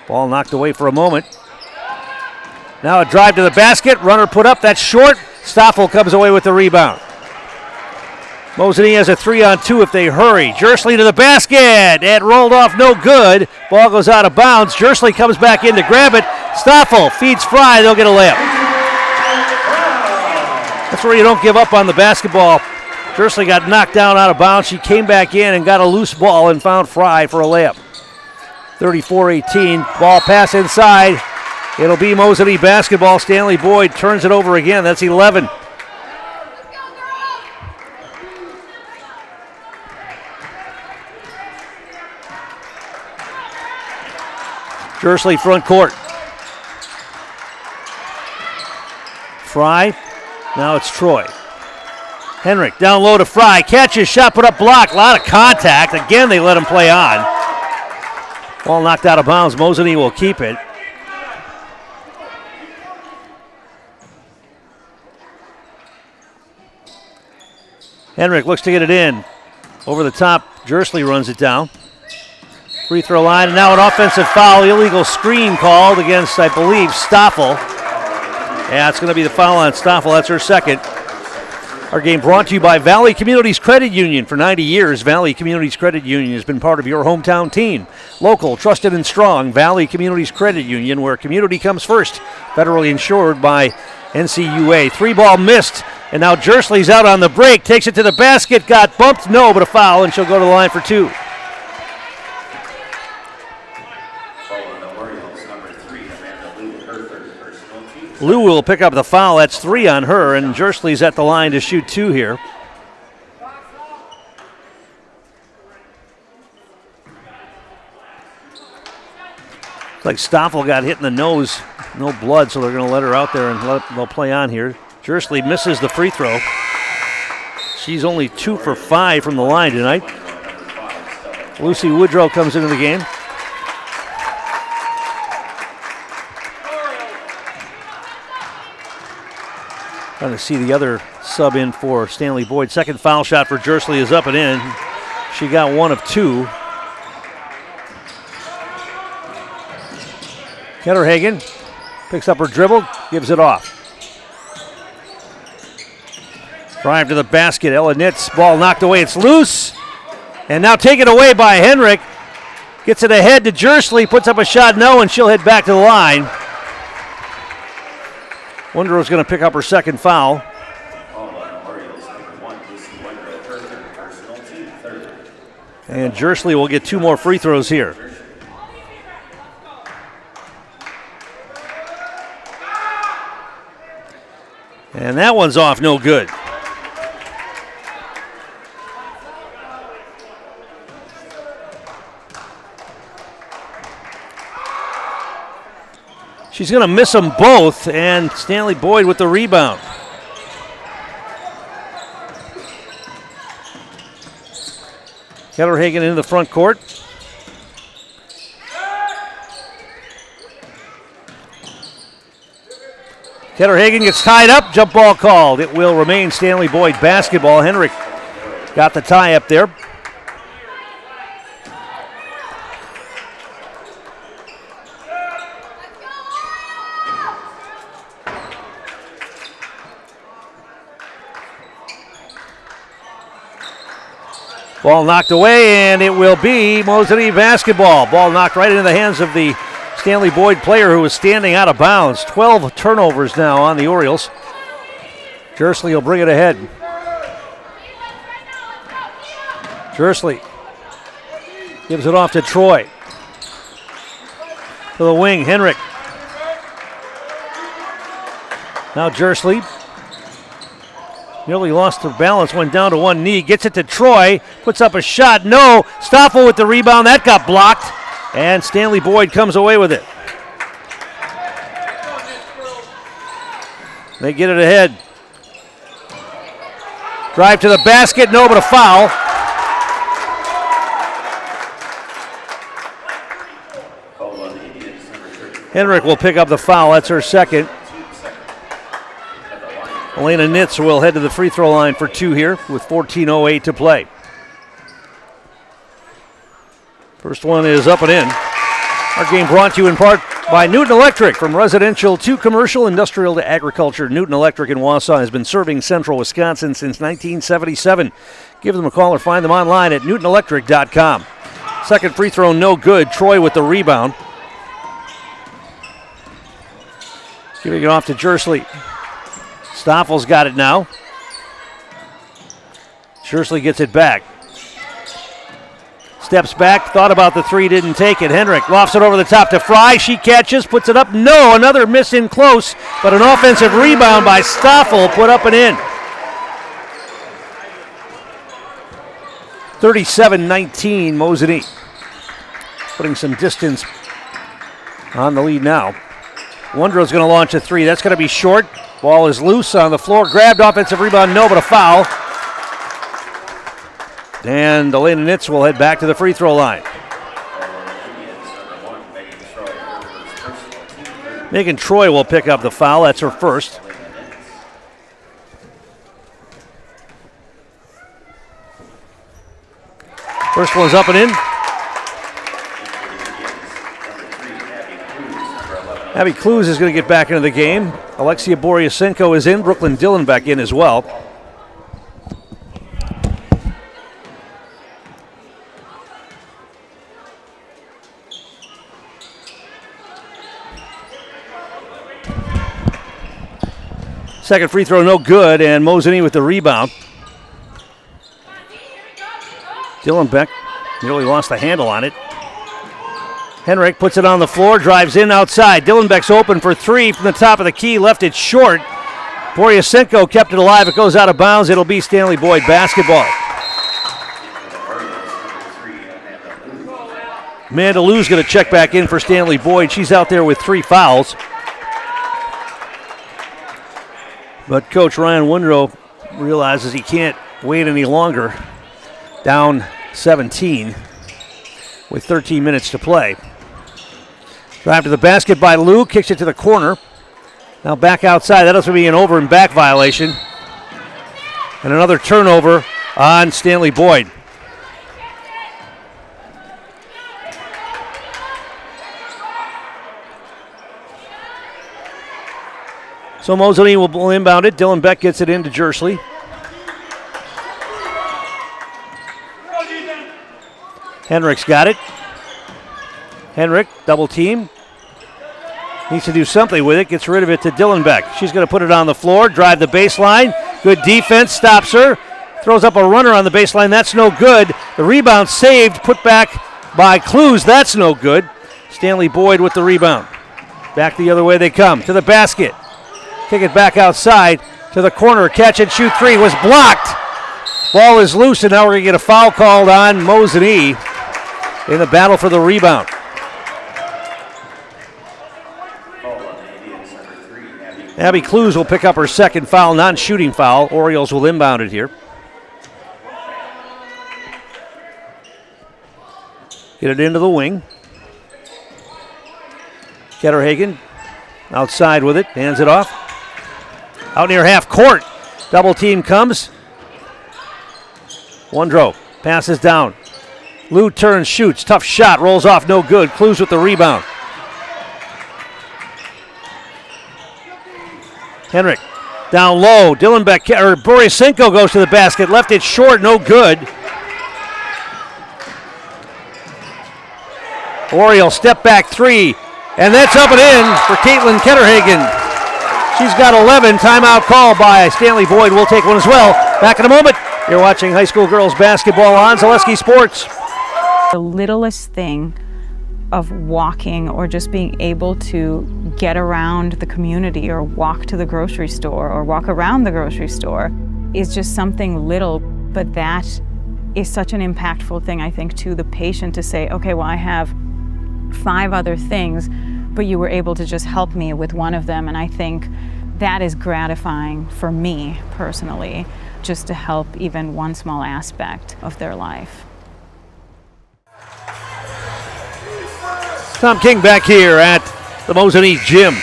Ball knocked away for a moment. Now a drive to the basket, runner put up, that's short. Stoffel comes away with the rebound. Mosinee has a 3-on-2 if they hurry. Jersley to the basket. It rolled off, no good. Ball goes out of bounds. Jersley comes back in to grab it. Stoffel feeds Fry. They'll get a layup. That's where you don't give up on the basketball. Jersley got knocked down out of bounds. She came back in and got a loose ball and found Fry for a layup. 34-18. Ball pass inside. It'll be Mosinee basketball. Stanley-Boyd turns it over again. That's 11. Jersley front court. Fry. Now it's Troy. Henrik down low to Fry. Catches, shot put up, block. A lot of contact. Again, they let him play on. Ball knocked out of bounds. Mosinee will keep it. Henrik looks to get it in. Over the top, Jersley runs it down. Free throw line, and now an offensive foul, illegal screen called against, I believe, Stoffel. Yeah, it's going to be the foul on Stoffel. That's her second. Our game brought to you by Valley Communities Credit Union. For 90 years, Valley Communities Credit Union has been part of your hometown team. Local, trusted, and strong, Valley Communities Credit Union, where community comes first. Federally insured by NCUA. 3-ball missed, and now Jersley's out on the break. Takes it to the basket, got bumped, no, but a foul, and she'll go to the line for 2. Liu will pick up the foul. That's 3 on her, and Jersley's at the line to shoot 2 here. Looks like Stoffel got hit in the nose. No blood, so they're going to let her out there and they'll play on here. Jersley misses the free throw. She's only 2 for 5 from the line tonight. Lucy Woodrow comes into the game. Trying to see the other sub in for Stanley-Boyd. Second foul shot for Jersley is up and in. She got 1 of 2. Ketterhagen picks up her dribble, gives it off. Drive to the basket. Ella Nitz, ball knocked away. It's loose. And now taken away by Henrik. Gets it ahead to Jersley, puts up a shot, no, and she'll head back to the line. Wondrow's going to pick up her second foul. And Jersley will get 2 more free throws here. And that one's off, no good. She's going to miss them both, and Stanley-Boyd with the rebound. Kellerhagen into the front court. Kellerhagen gets tied up, jump ball called. It will remain Stanley-Boyd basketball. Henrik got the tie up there. Ball knocked away, and it will be Mosinee basketball. Ball knocked right into the hands of the Stanley-Boyd player who was standing out of bounds. 12 turnovers now on the Orioles. Jersley will bring it ahead. Jersley gives it off to Troy. To the wing, Henrik. Now Jersley. Nearly lost her balance, went down to one knee, gets it to Troy, puts up a shot, no. Stoffel with the rebound, that got blocked, and Stanley-Boyd comes away with it. They get it ahead. Drive to the basket, no, but a foul. Henrik will pick up the foul, that's her second. Elena Nitz will head to the free throw line for 2 here with 14:08 to play. First one is up and in. Our game brought to you in part by Newton Electric. From residential to commercial, industrial to agriculture, Newton Electric in Wausau has been serving central Wisconsin since 1977. Give them a call or find them online at newtonelectric.com. Second free throw, no good. Troy with the rebound. Giving it off to Jersley. Stoffel's got it now. Jersley gets it back. Steps back, thought about the three, didn't take it. Henrik lofts it over the top to Fry. She catches, puts it up. No, another miss in close, but an offensive rebound by Stoffel put up and in. 37-19, Mosinee. Putting some distance on the lead now. Wondrow's going to launch a three. That's going to be short. Ball is loose on the floor. Grabbed, offensive rebound, no, but a foul. And Elena Nitz will head back to the free throw line. Megan Troy will pick up the foul. That's her first. First one's up and in. Abby Clues is going to get back into the game. Alexia Boryasenko is in. Brooklyn Dillon back in as well. Second free throw, no good, and Mosinee with the rebound. Dylan Beck nearly lost the handle on it. Henrik puts it on the floor, drives in outside. Dylan Beck's open for three from the top of the key, left it short. Boryasenko kept it alive. It goes out of bounds. It'll be Stanley-Boyd basketball. Amanda Lou's going to check back in for Stanley-Boyd. She's out there with 3 fouls. But Coach Ryan Wondrow realizes he can't wait any longer. Down 17 with 13 minutes to play. Drive to the basket by Lou, kicks it to the corner. Now back outside. That'll be an over and back violation. And another turnover on Stanley-Boyd. So Mosinee will inbound it. Dylan Beck gets it into Jersley. Henrik's got it. Henrik, double team. Needs to do something with it. Gets rid of it to Dylan Beck. She's going to put it on the floor. Drive the baseline. Good defense. Stops her. Throws up a runner on the baseline. That's no good. The rebound saved. Put back by Clues. That's no good. Stanley-Boyd with the rebound. Back the other way they come. To the basket. Kick it back outside. To the corner. Catch and shoot three. Was blocked. Ball is loose, and now we're going to get a foul called on Mosinee in the battle for the rebound. Abby Clues will pick up her second foul, non-shooting foul. Orioles will inbound it here. Get it into the wing. Ketterhagen outside with it, hands it off. Out near half court. Double team comes. Wondro passes down. Lou turns, shoots. Tough shot, rolls off, no good. Clues with the rebound. Henrik down low. Borisenko goes to the basket. Left it short, no good. Oriole step back three. And that's up and in for Caitlin Ketterhagen. She's got 11. Timeout call by Stanley-Boyd. We'll take one as well. Back in a moment. You're watching high school girls basketball on Zaleski Sports. The littlest thing of walking or just being able to get around the community or walk to the grocery store or walk around the grocery store is just something little, but that is such an impactful thing, I think, to the patient to say, okay, well, I have 5 other things, but you were able to just help me with one of them. And I think that is gratifying for me personally, just to help even one small aspect of their life. Tom King back here at the Mosinee Gym.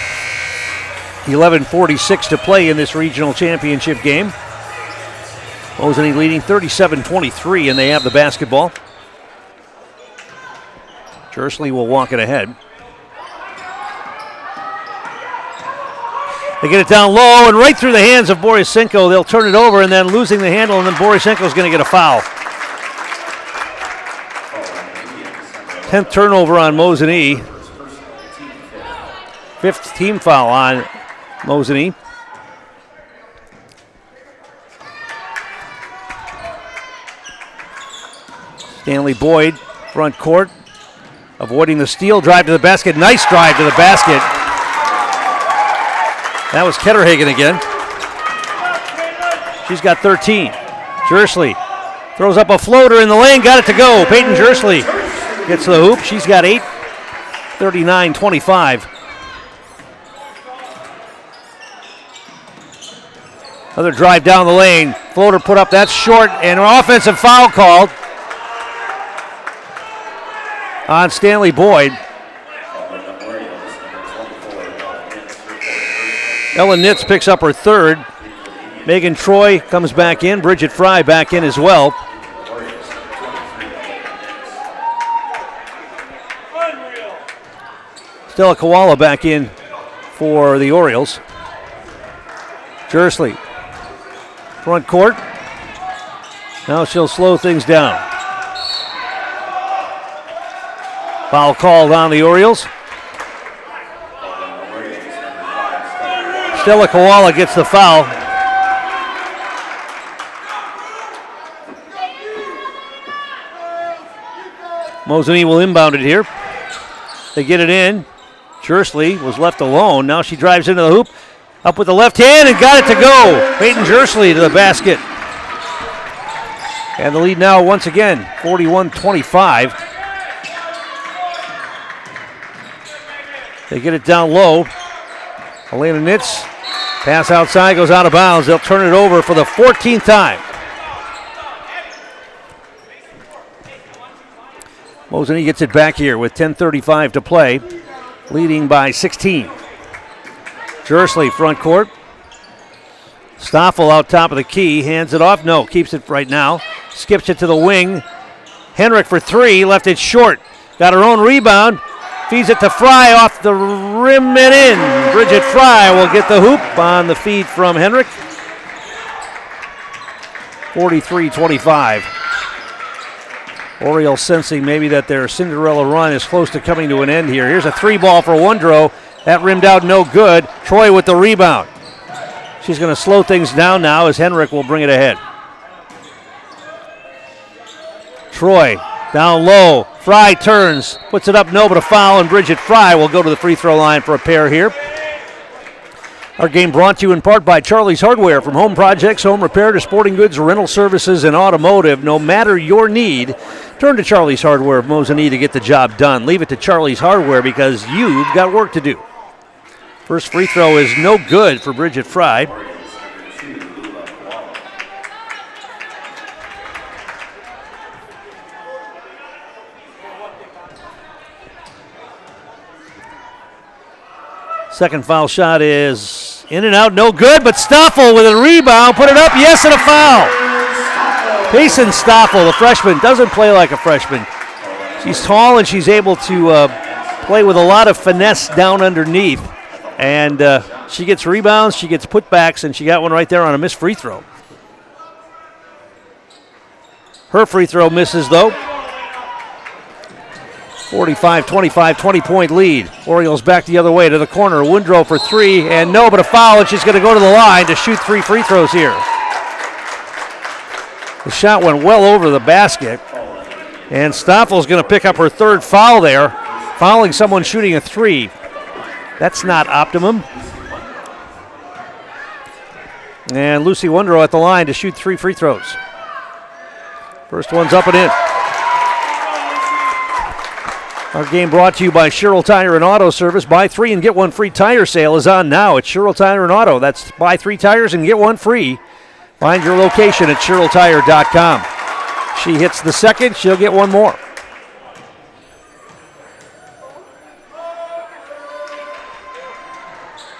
11:46 to play in this regional championship game. Mosinee leading 37-23, and they have the basketball. Jersley will walk it ahead. They get it down low and right through the hands of Borisenko. They'll turn it over and then losing the handle, and then Borisenko's going to get a foul. 10th turnover on Mosinee. 5th team foul on Mosinee. Stanley-Boyd, front court, avoiding the steal, drive to the basket. Nice drive to the basket. That was Ketterhagen again. She's got 13. Jersley throws up a floater in the lane, got it to go. Peyton Jersley gets to the hoop. She's got 8. 39-25. Another drive down the lane. Floater put up, that's short, and an offensive foul called on Stanley-Boyd. Ellen Nitz picks up her 3rd. Megan Troy comes back in. Bridget Fry back in as well. Stella Koala back in for the Orioles. Jersley, front court. Now she'll slow things down. Foul called on the Orioles. Stella Koala gets the foul. Mosinee will inbound it here. They get it in. Jersley was left alone. Now she drives into the hoop. Up with the left hand and got it to go. Peyton Jersley to the basket. And the lead now once again, 41-25. They get it down low. Elena Nitz, pass outside, goes out of bounds. They'll turn it over for the 14th time. Mosinee gets it back here with 10:35 to play, leading by 16. Jersley, front court. Stoffel out top of the key, hands it off. No, keeps it right now. Skips it to the wing. Henrik for 3, left it short. Got her own rebound. Feeds it to Fry off the rim and in. Bridget Fry will get the hoop on the feed from Henrik. 43-25. Orioles sensing maybe that their Cinderella run is close to coming to an end here. Here's a 3-ball for Wondro. That rimmed out, no good. Troy with the rebound. She's going to slow things down now as Henrik will bring it ahead. Troy down low. Fry turns, puts it up, no, but a foul, and Bridget Fry will go to the free throw line for a pair here. Our game brought to you in part by Charlie's Hardware. From home projects, home repair to sporting goods, rental services, and automotive. No matter your need, turn to Charlie's Hardware of Mosinee to get the job done. Leave it to Charlie's Hardware because you've got work to do. First free throw is no good for Bridget Fry. Second foul shot is in and out, no good, but Stoffel with a rebound, put it up, yes, and a foul. Payson Stoffel, the freshman, doesn't play like a freshman. She's tall and she's able to play with a lot of finesse down underneath. And she gets rebounds, she gets putbacks, and she got one right there on a missed free throw. Her free throw misses, though. 45-25, 20-point lead. Orioles back the other way to the corner. Woodrow for three, and no, but a foul, and she's going to go to the line to shoot 3 free throws here. The shot went well over the basket, and Stoffel's going to pick up her third foul there, fouling someone shooting a 3. That's not optimum. And Lucy Woodrow at the line to shoot 3 free throws. First one's up and in. Our game brought to you by Sherrill Tire and Auto Service. Buy 3 and get 1 free tire sale is on now at Sherrill Tire and Auto. That's buy 3 tires and get 1 free. Find your location at SherrillTire.com. She hits the second, she'll get 1 more.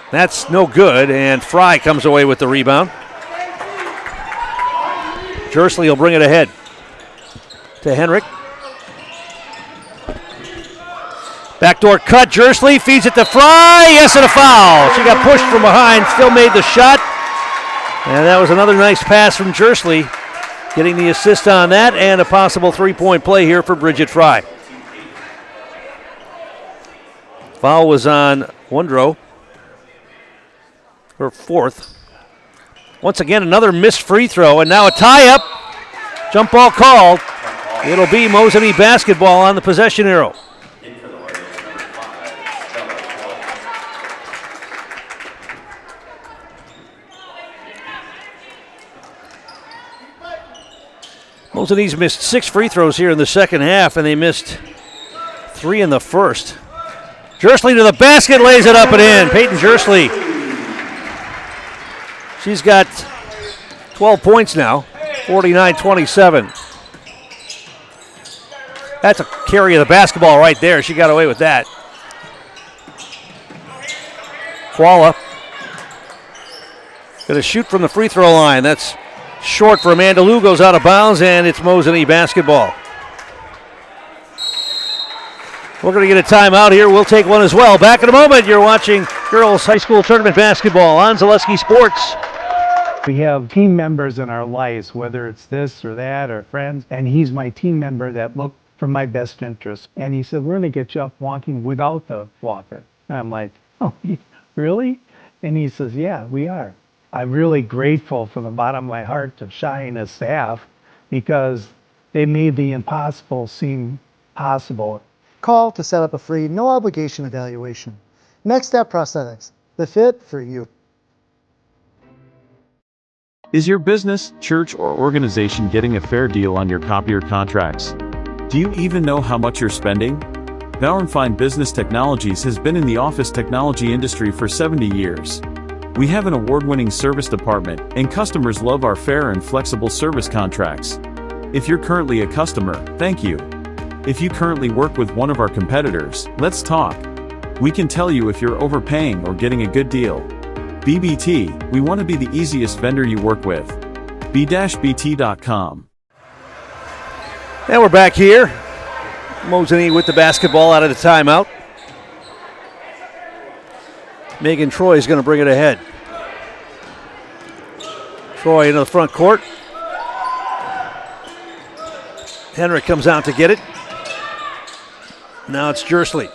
That's no good, and Fry comes away with the rebound. Jersley will bring it ahead to Henrik. Backdoor cut, Jersley feeds it to Fry, yes, and a foul. She got pushed from behind, still made the shot. And that was another nice pass from Jersley, getting the assist on that, and a possible 3-point play here for Bridget Fry. Foul was on Woodrow, her 4th. Once again, another missed free throw, and now a tie-up. Jump ball called. It'll be Mosinee basketball on the possession arrow. Mosinee's missed 6 free throws here in the second half, and they missed 3 in the first. Jersley to the basket, lays it up and in. Peyton Jersley. She's got 12 points now, 49-27. That's a carry of the basketball right there. She got away with that. Koala going to shoot from the free throw line. That's short for Amanda Lou, goes out of bounds, and it's Mosinee basketball. We're going to get a timeout here. We'll take one as well. Back in a moment. You're watching girls high school tournament basketball on Zaleski Sports. We have team members in our lives, whether it's this or that or friends, and he's my team member that looked for my best interest. And he said, we're going to get you up walking without the walker. And I'm like, oh, really? And he says, yeah, we are. I'm really grateful from the bottom of my heart to Shai and his staff because they made the impossible seem possible. Call to set up a free, no obligation evaluation. Next Step Prosthetics, the fit for you. Is your business, church, or organization getting a fair deal on your copier contracts? Do you even know how much you're spending? Bauer & Fine Business Technologies has been in the office technology industry for 70 years. We have an award-winning service department, and customers love our fair and flexible service contracts. If you're currently a customer, thank you. If you currently work with one of our competitors, let's talk. We can tell you if you're overpaying or getting a good deal. BBT, we want to be the easiest vendor you work with. b-bt.com. And we're back here. Mosinee with the basketball out of the timeout. Megan Troy is going to bring it ahead. Troy into the front court. Henrik comes out to get it. Now it's Jersley.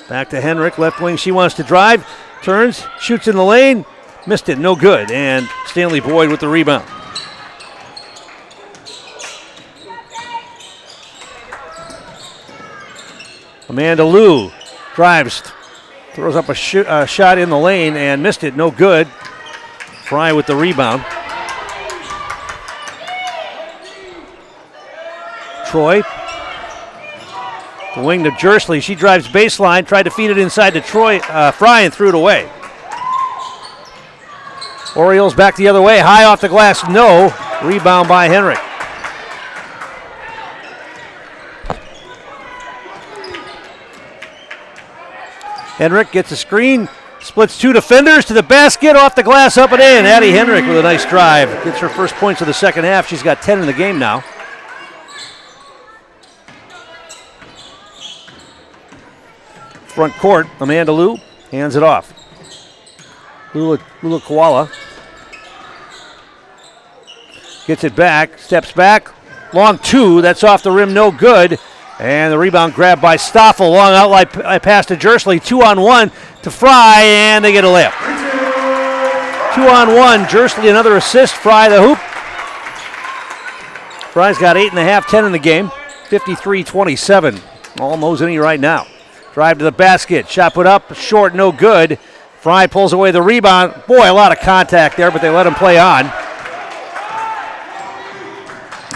Back to Henrik, left wing. She wants to drive. Turns, shoots in the lane. Missed it, no good. And Stanley-Boyd with the rebound. Amanda Liu drives, throws up a shot in the lane and missed it. No good. Fry with the rebound. Troy. The wing to Jersley. She drives baseline, tried to feed it inside to Fry and threw it away. Orioles back the other way. High off the glass, no. Rebound by Henrik. Henrik gets a screen, splits two defenders to the basket, off the glass, up and in. Addie Henrik with a nice drive. Gets her first points of the second half. She's got 10 in the game now. Front court, Amanda Liu hands it off. Lula Koala gets it back, steps back. Long two, that's off the rim, no good. And the rebound grabbed by Stoffel. Long outline pass to Jersley. 2-on-1 to Fry, and they get a layup. 2-on-1. Jersley, another assist. Fry the hoop. Fry's got 8.5, 10 in the game. 53-27. All Mosinee right now. Drive to the basket. Shot put up. Short, no good. Fry pulls away the rebound. Boy, a lot of contact there, but they let him play on.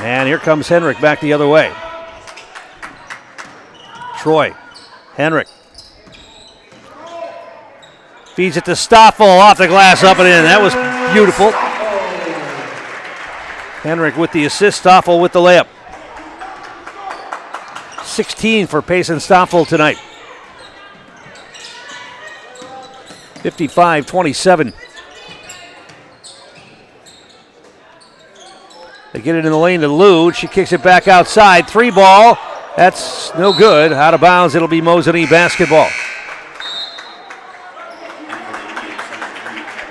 And here comes Henrik back the other way. Troy. Henrik. Feeds it to Stoffel, off the glass, up and in. That was beautiful. Henrik with the assist, Stoffel with the layup. 16 for Payson Stoffel tonight. 55-27. They get it in the lane to Liu. She kicks it back outside. 3 ball. That's no good. Out of bounds. It'll be Mosinee basketball.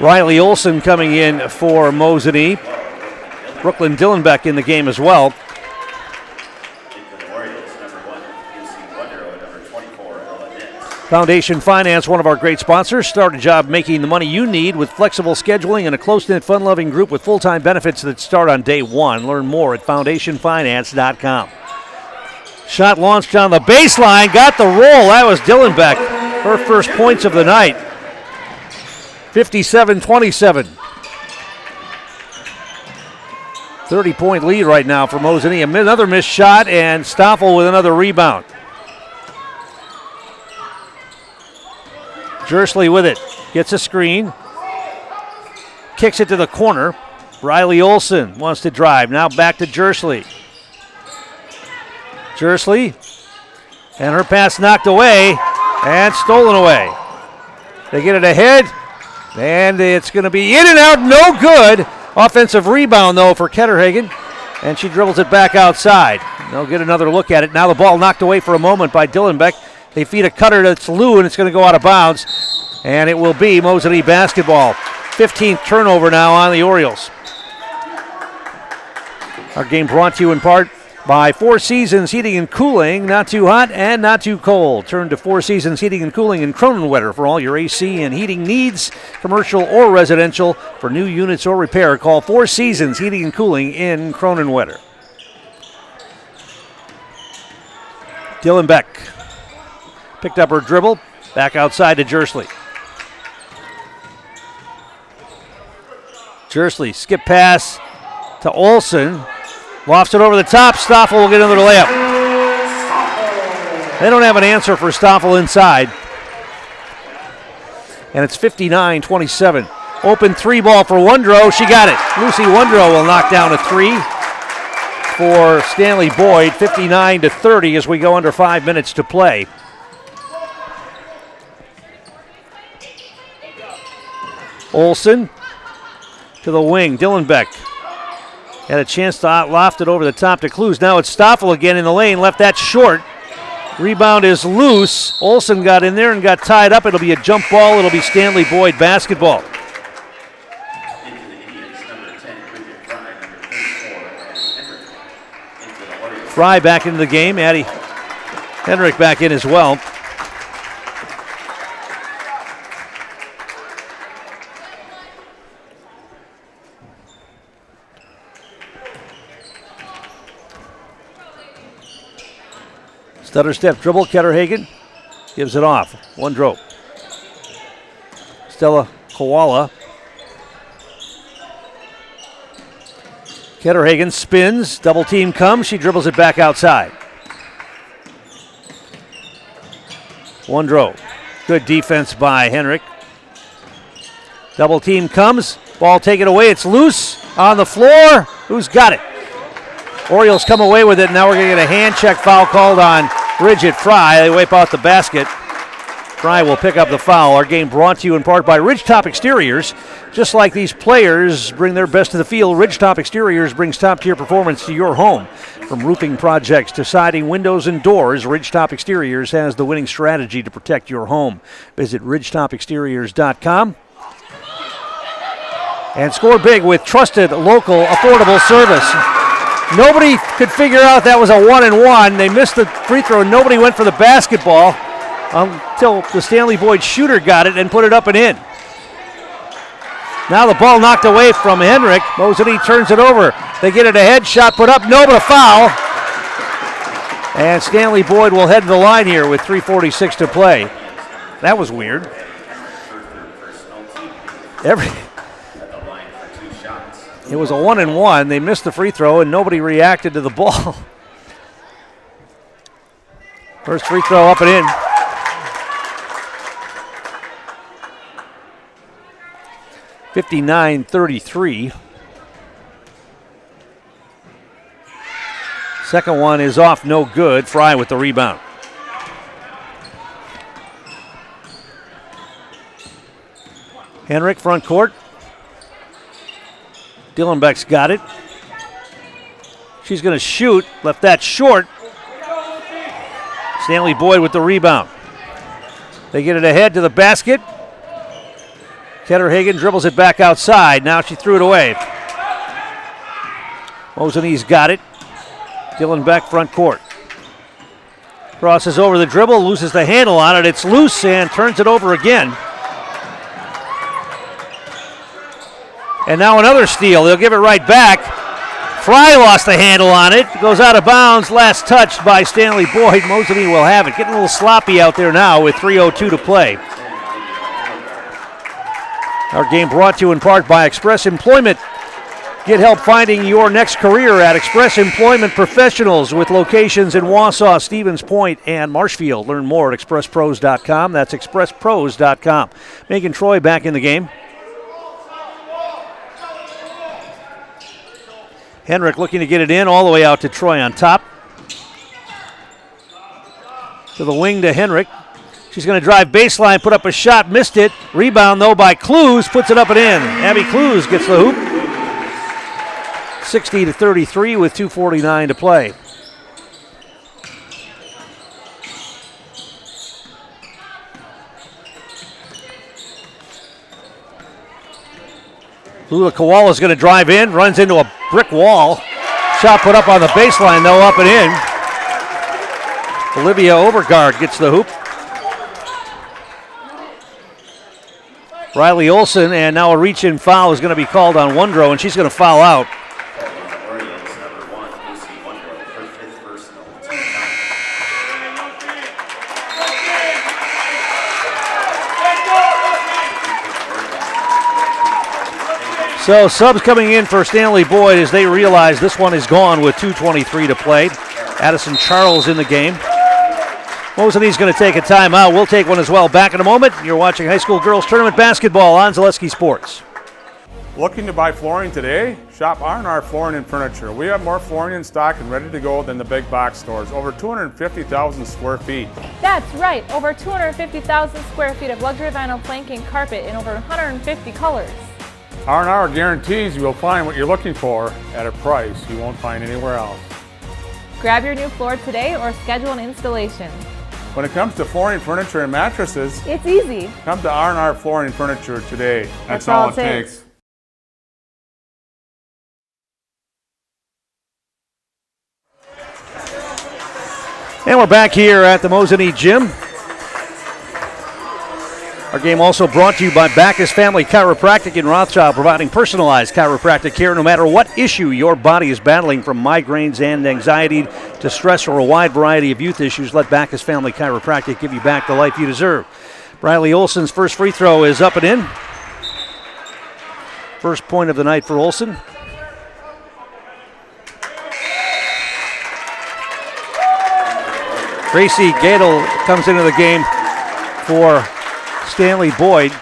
Riley Olson coming in for Mosinee. Brooklyn Dillenbeck in the game as well. Foundation Finance, one of our great sponsors. Start a job making the money you need with flexible scheduling and a close-knit, fun-loving group with full-time benefits that start on day one. Learn more at foundationfinance.com. Shot launched on the baseline, got the roll. That was Dillenbeck. Her first points of the night. 57-27. 30-point lead right now for Mosinee. Another missed shot, and Stoffel with another rebound. Jersley with it. Gets a screen. Kicks it to the corner. Riley Olson wants to drive. Now back to Jersley. Jersley, and her pass knocked away and stolen away. They get it ahead, and it's going to be in and out, no good. Offensive rebound, though, for Ketterhagen, and she dribbles it back outside. They'll get another look at it. Now the ball knocked away for a moment by Dillenbeck. They feed a cutter to Liu, and it's going to go out of bounds, and it will be Mosinee basketball. 15th turnover now on the Orioles. Our game brought to you in part by Four Seasons Heating and Cooling. Not too hot and not too cold. Turn to Four Seasons Heating and Cooling in Cronenwetter for all your AC and heating needs, commercial or residential. For new units or repair, call Four Seasons Heating and Cooling in Cronenwetter. Dillenbeck picked up her dribble. Back outside to Jersley. Jersley, skip pass to Olson. Lofts it over the top. Stoffel will get another layup. They don't have an answer for Stoffel inside. And it's 59-27. Open 3 ball for Wondrow. She got it. Lucy Wondrow will knock down a 3 for Stanley-Boyd. 59-30 as we go under 5 minutes to play. Olson to the wing. Dillenbeck had a chance to loft it over the top to Clues. Now it's Stoffel again in the lane. Left that short. Rebound is loose. Olson got in there and got tied up. It'll be a jump ball. It'll be Stanley-Boyd basketball. Fry back into the game. Addie Henrik back in as well. Stutter step dribble. Ketterhagen gives it off. Wondro. Stella Koala. Ketterhagen spins. Double team comes. She dribbles it back outside. Wondro. Good defense by Henrik. Double team comes. Ball taken away. It's loose on the floor. Who's got it? Orioles come away with it. Now we're going to get a hand check foul called on Bridget Fry. They wipe out the basket. Fry will pick up the foul. Our game brought to you in part by Ridgetop Exteriors. Just like these players bring their best to the field, Ridgetop Exteriors brings top-tier performance to your home. From roofing projects to siding, windows, and doors, Ridgetop Exteriors has the winning strategy to protect your home. Visit ridgetopexteriors.com. And score big with trusted, local, affordable service. Nobody could figure out that was a 1-and-1. They missed the free throw. Nobody went for the basketball until the Stanley-Boyd shooter got it and put it up and in. Now the ball knocked away from Henrik. Mosinee turns it over. They get it a head shot put up. No, but a foul. And Stanley-Boyd will head to the line here with 3:46 to play. That was weird. It was a 1-and-1. They missed the free throw, and nobody reacted to the ball. First free throw up and in. (59-33). Second one is off, no good. Fry with the rebound. Henrik front court. Dillenbeck's got it. She's going to shoot. Left that short. Stanley-Boyd with the rebound. They get it ahead to the basket. Ketterhagen dribbles it back outside. Now she threw it away. Mosinee's got it. Dillenbeck front court. Crosses over the dribble, loses the handle on it. It's loose and turns it over again. And now another steal. They'll give it right back. Fry lost the handle on it. Goes out of bounds. Last touched by Stanley-Boyd. Mosinee will have it. Getting a little sloppy out there now with 3:02 to play. Our game brought to you in part by Express Employment. Get help finding your next career at Express Employment Professionals with locations in Wausau, Stevens Point, and Marshfield. Learn more at expresspros.com. That's expresspros.com. Megan Troy back in the game. Henrik looking to get it in all the way out to Troy on top. To the wing to Henrik. She's going to drive baseline, put up a shot, missed it. Rebound, though, by Clues, puts it up and in. Abby Clues gets the hoop. 60-33 with 2:49 to play. Lula Koala's going to drive in, runs into a brick wall. Shot put up on the baseline, though, up and in. Olivia Overgaard gets the hoop. Riley Olson, and now a reach-in foul is going to be called on Wondro, and she's going to foul out. So subs coming in for Stanley-Boyd as they realize this one is gone with 2:23 to play. Addison Charles in the game. Mosinee's going to take a timeout. We'll take one as well. Back in a moment. You're watching high school girls tournament basketball on Zaleski Sports. Looking to buy flooring today? Shop R&R Flooring and Furniture. We have more flooring in stock and ready to go than the big box stores. Over 250,000 square feet. That's right. Over 250,000 square feet of luxury vinyl planking carpet in over 150 colors. R&R guarantees you will find what you're looking for at a price you won't find anywhere else. Grab your new floor today or schedule an installation. When it comes to flooring, furniture, and mattresses, it's easy. Come to R&R Flooring and Furniture today. That's all it takes. And we're back here at the Mosinee Gym. Our game also brought to you by Backus Family Chiropractic in Rothschild, providing personalized chiropractic care no matter what issue your body is battling, from migraines and anxiety to stress or a wide variety of youth issues. Let Backus Family Chiropractic give you back the life you deserve. Briley Olson's first free throw is up and in. First point of the night for Olson. Gracie Gadel comes into the game for Stanley-Boyd.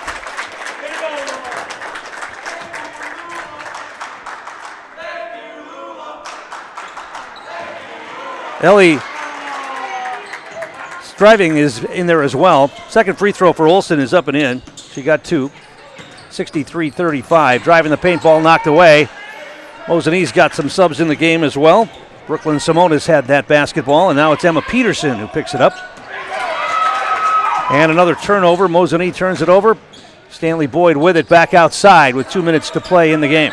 Ellie Striving is in there as well. Second free throw for Olson is up and in. She got two. 63-35. Driving the paint, ball knocked away. Mosinee's got some subs in the game as well. Brooklyn Simone has had that basketball, and now it's Emma Peterson who picks it up. And another turnover. Mosinee turns it over. Stanley-Boyd with it back outside with 2 minutes to play in the game.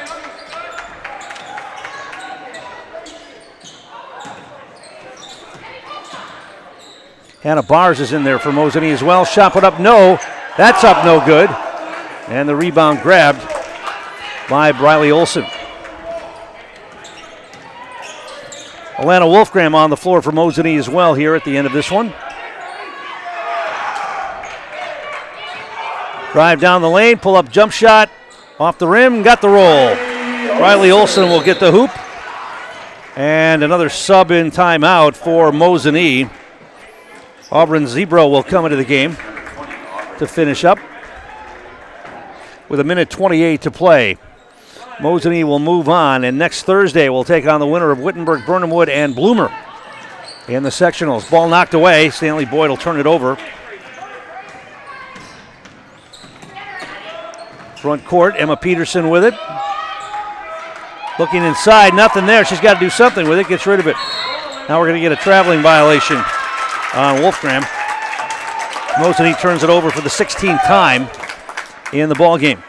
Hannah Bars is in there for Mosinee as well. Shot put up, no. That's up, no good. And the rebound grabbed by Briley Olson. Alana Wolfgram on the floor for Mosinee as well here at the end of this one. Drive down the lane, pull up jump shot, off the rim, got the roll. Briley Olson will get the hoop. And another sub in timeout for Mosinee. Auburn Zebro will come into the game to finish up with 1:28 to play. Mosinee will move on, and next Thursday we'll take on the winner of Wittenberg, Burnhamwood, and Bloomer in the sectionals. Ball knocked away. Stanley-Boyd will turn it over. Front court, Emma Peterson with it. Looking inside, nothing there. She's got to do something with it, gets rid of it. Now we're going to get a traveling violation on Wolfgram. Mosinee turns it over for the 16th time in the ball game.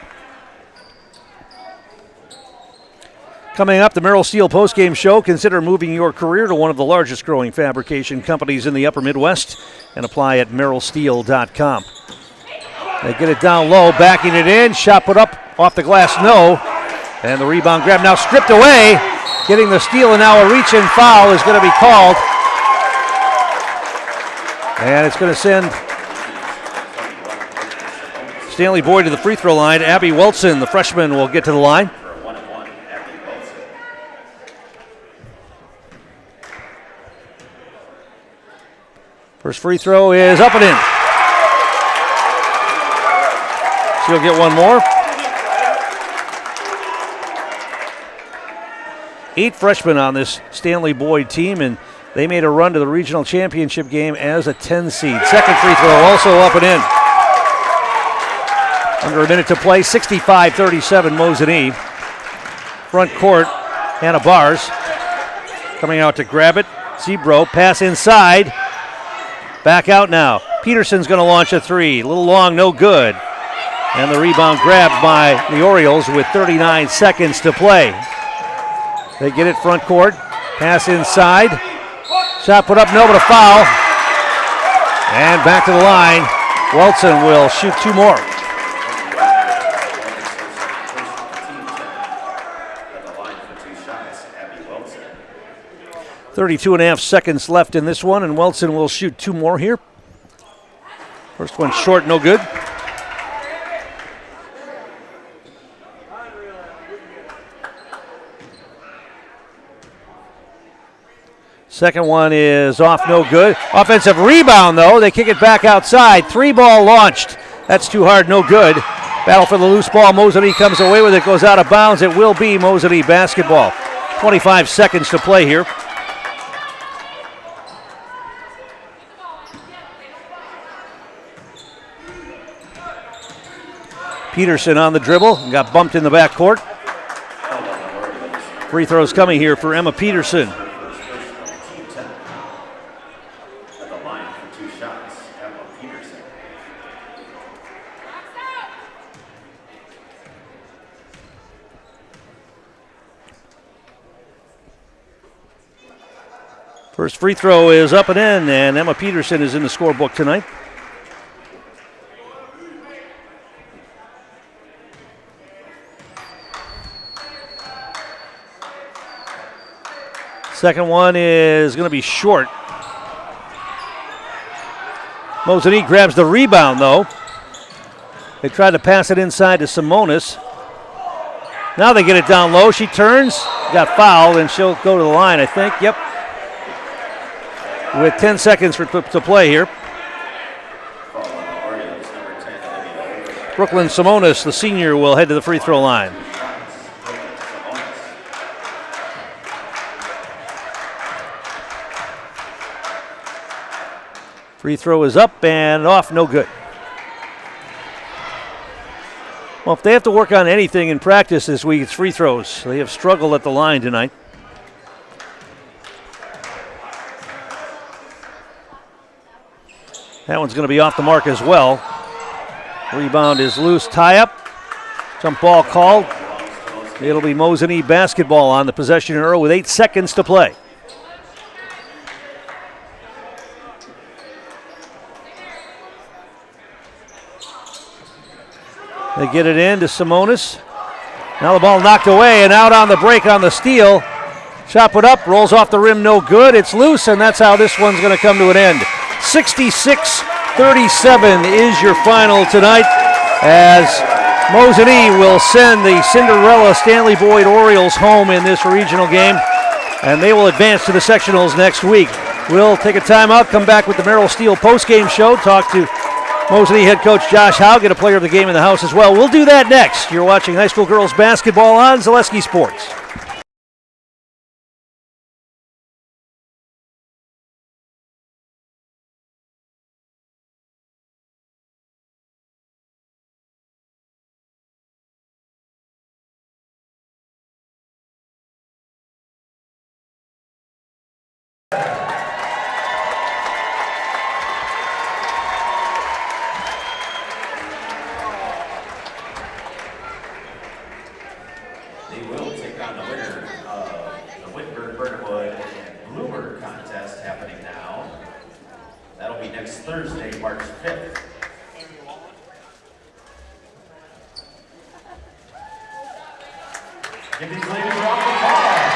Coming up, the Merrill Steel postgame show. Consider moving your career to one of the largest growing fabrication companies in the upper Midwest and apply at merrillsteel.com. They get it down low, backing it in. Shot put up off the glass, no. And the rebound grab now stripped away. Getting the steal, and now a reach-in foul is going to be called. And it's going to send Stanley-Boyd to the free throw line. Abby Weltson, the freshman, will get to the line. First free throw is up and in. She'll get one more. 8 freshmen on this Stanley-Boyd team, and they made a run to the regional championship game as a 10 seed. Second free throw also up and in. Under a minute to play, 65-37 Mosinee. Front court, Hannah Bars coming out to grab it. Zebro, pass inside. Back out now. Peterson's going to launch a three. A little long, no good. And the rebound grabbed by the Orioles with 39 seconds to play. They get it front court. Pass inside. Shot put up, no, but a foul. And back to the line. Weltson will shoot 2 more. .32.5 seconds left in this one, and Weltson will shoot 2 more here. First one short, no good. Second one is off, no good. Offensive rebound, though. They kick it back outside. 3-ball launched. That's too hard, no good. Battle for the loose ball. Mosinee comes away with it, goes out of bounds. It will be Mosinee basketball. 25 seconds to play here. Peterson on the dribble, got bumped in the backcourt. Free throws coming here for Emma Peterson. First free throw is up and in, and Emma Peterson is in the scorebook tonight. Second one is going to be short. Mosinee grabs the rebound, though. They tried to pass it inside to Simonis. Now they get it down low. She turns, got fouled, and she'll go to the line, I think. Yep. With 10 seconds to play here. Brooklyn Simonis, the senior, will head to the free throw line. Free throw is up and off, no good. Well, if they have to work on anything in practice this week, it's free throws. They have struggled at the line tonight. That one's going to be off the mark as well. Rebound is loose, tie up. Jump ball called. It'll be Mosinee basketball on the possession arrow with 8 seconds to play. They get it in to Simonis. Now the ball knocked away and out on the break on the steal. Shot put up, rolls off the rim, no good. It's loose, and that's how this one's going to come to an end. 66-37 is your final tonight as Mosinee will send the Cinderella Stanley-Boyd Orioles home in this regional game, and they will advance to the sectionals next week. We'll take a timeout, come back with the Merrill Steel postgame show, talk to Mosinee head coach Josh Howe, get a player of the game in the house as well. We'll do that next. You're watching high school girls basketball on Zaleski Sports. Thursday, March 5th. Give these ladies a round of applause.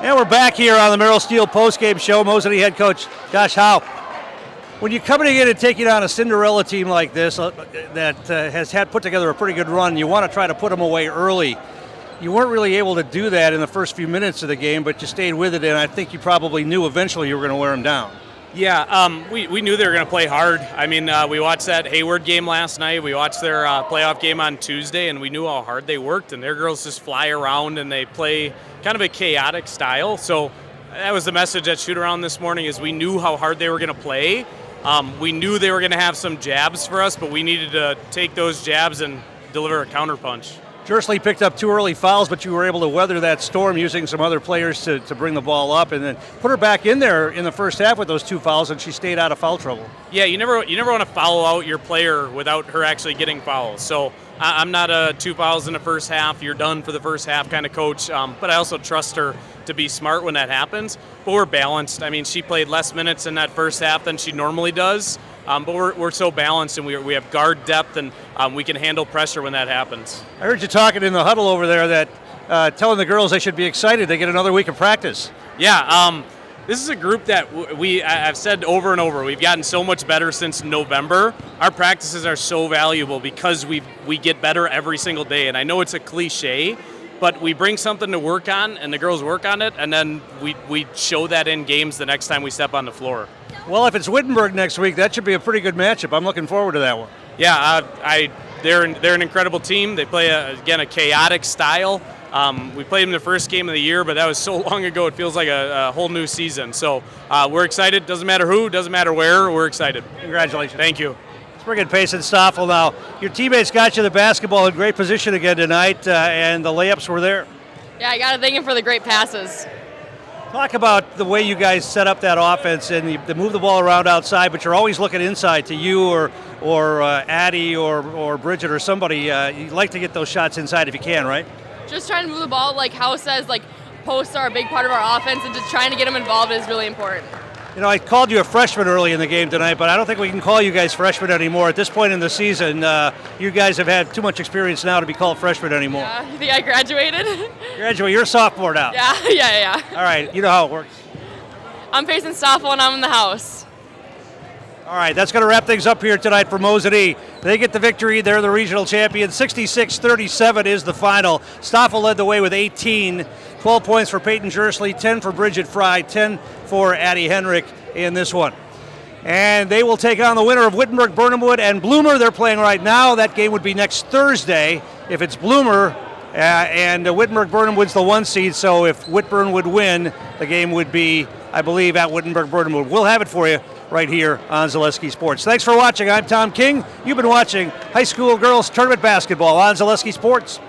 And we're back here on the Merrill Steel postgame show. Mosinee head coach Josh Howe. When you're coming in and taking on a Cinderella team like this that has had put together a pretty good run, you want to try to put them away early. You weren't really able to do that in the first few minutes of the game, but you stayed with it, and I think you probably knew eventually you were going to wear them down. Yeah, we knew they were going to play hard. I mean, we watched that Hayward game last night. We watched their playoff game on Tuesday, and we knew how hard they worked. And their girls just fly around, and they play kind of a chaotic style. So that was the message at shoot-around this morning is we knew how hard they were going to play. We knew they were going to have some jabs for us, but we needed to take those jabs and deliver a counterpunch. Jersey picked up 2 early fouls, but you were able to weather that storm using some other players to bring the ball up, and then put her back in there in the first half with those 2 fouls, and she stayed out of foul trouble. Yeah, you never want to foul out your player without her actually getting fouls. So I'm not a 2 fouls in the first half, you're done for the first half kind of coach, but I also trust her to be smart when that happens. But we're balanced. I mean, she played less minutes in that first half than she normally does. But we're so balanced, and we have guard depth, and we can handle pressure when that happens. I heard you talking in the huddle over there that telling the girls they should be excited. They get another week of practice. Yeah, this is a group that I've said over and over, we've gotten so much better since November. Our practices are so valuable because we get better every single day. And I know it's a cliche, but we bring something to work on, and the girls work on it, and then we show that in games the next time we step on the floor. Well, if it's Wittenberg next week, that should be a pretty good matchup. I'm looking forward to that one. Yeah, they're an incredible team. They play, a chaotic style. We played them the first game of the year, but that was so long ago it feels like a whole new season. So we're excited. Doesn't matter who, doesn't matter where, we're excited. Congratulations. Thank you. Let's bring in Payson Stoffel now. Your teammates got you the basketball in great position again tonight, and the layups were there. Yeah, I got to thank him for the great passes. Talk about the way you guys set up that offense, and you move the ball around outside, but you're always looking inside to you or Addie or Bridget or somebody. You like to get those shots inside if you can, right? Just trying to move the ball, like House says, like posts are a big part of our offense, and just trying to get them involved is really important. You know, I called you a freshman early in the game tonight, but I don't think we can call you guys freshmen anymore. At this point in the season, you guys have had too much experience now to be called freshmen anymore. Yeah, you think I graduated? You're a sophomore now. Yeah. All right, you know how it works. I'm Payson Stoffel, and I'm in the house. All right, that's going to wrap things up here tonight for Mosinee. They get the victory. They're the regional champion. 66-37 is the final. Stoffel led the way with 18. 12 points for Peyton Jersley, 10 for Bridget Fry, 10 for Addie Henrik in this one. And they will take on the winner of Wittenberg, Burnhamwood, and Bloomer. They're playing right now. That game would be next Thursday. If it's Bloomer and Wittenberg, Burnhamwood's the 1 seed, so if Whitburn would win, the game would be, I believe, at Wittenberg, Burnhamwood. We'll have it for you right here on Zaleski Sports. Thanks for watching. I'm Tom King. You've been watching high school girls tournament basketball on Zaleski Sports.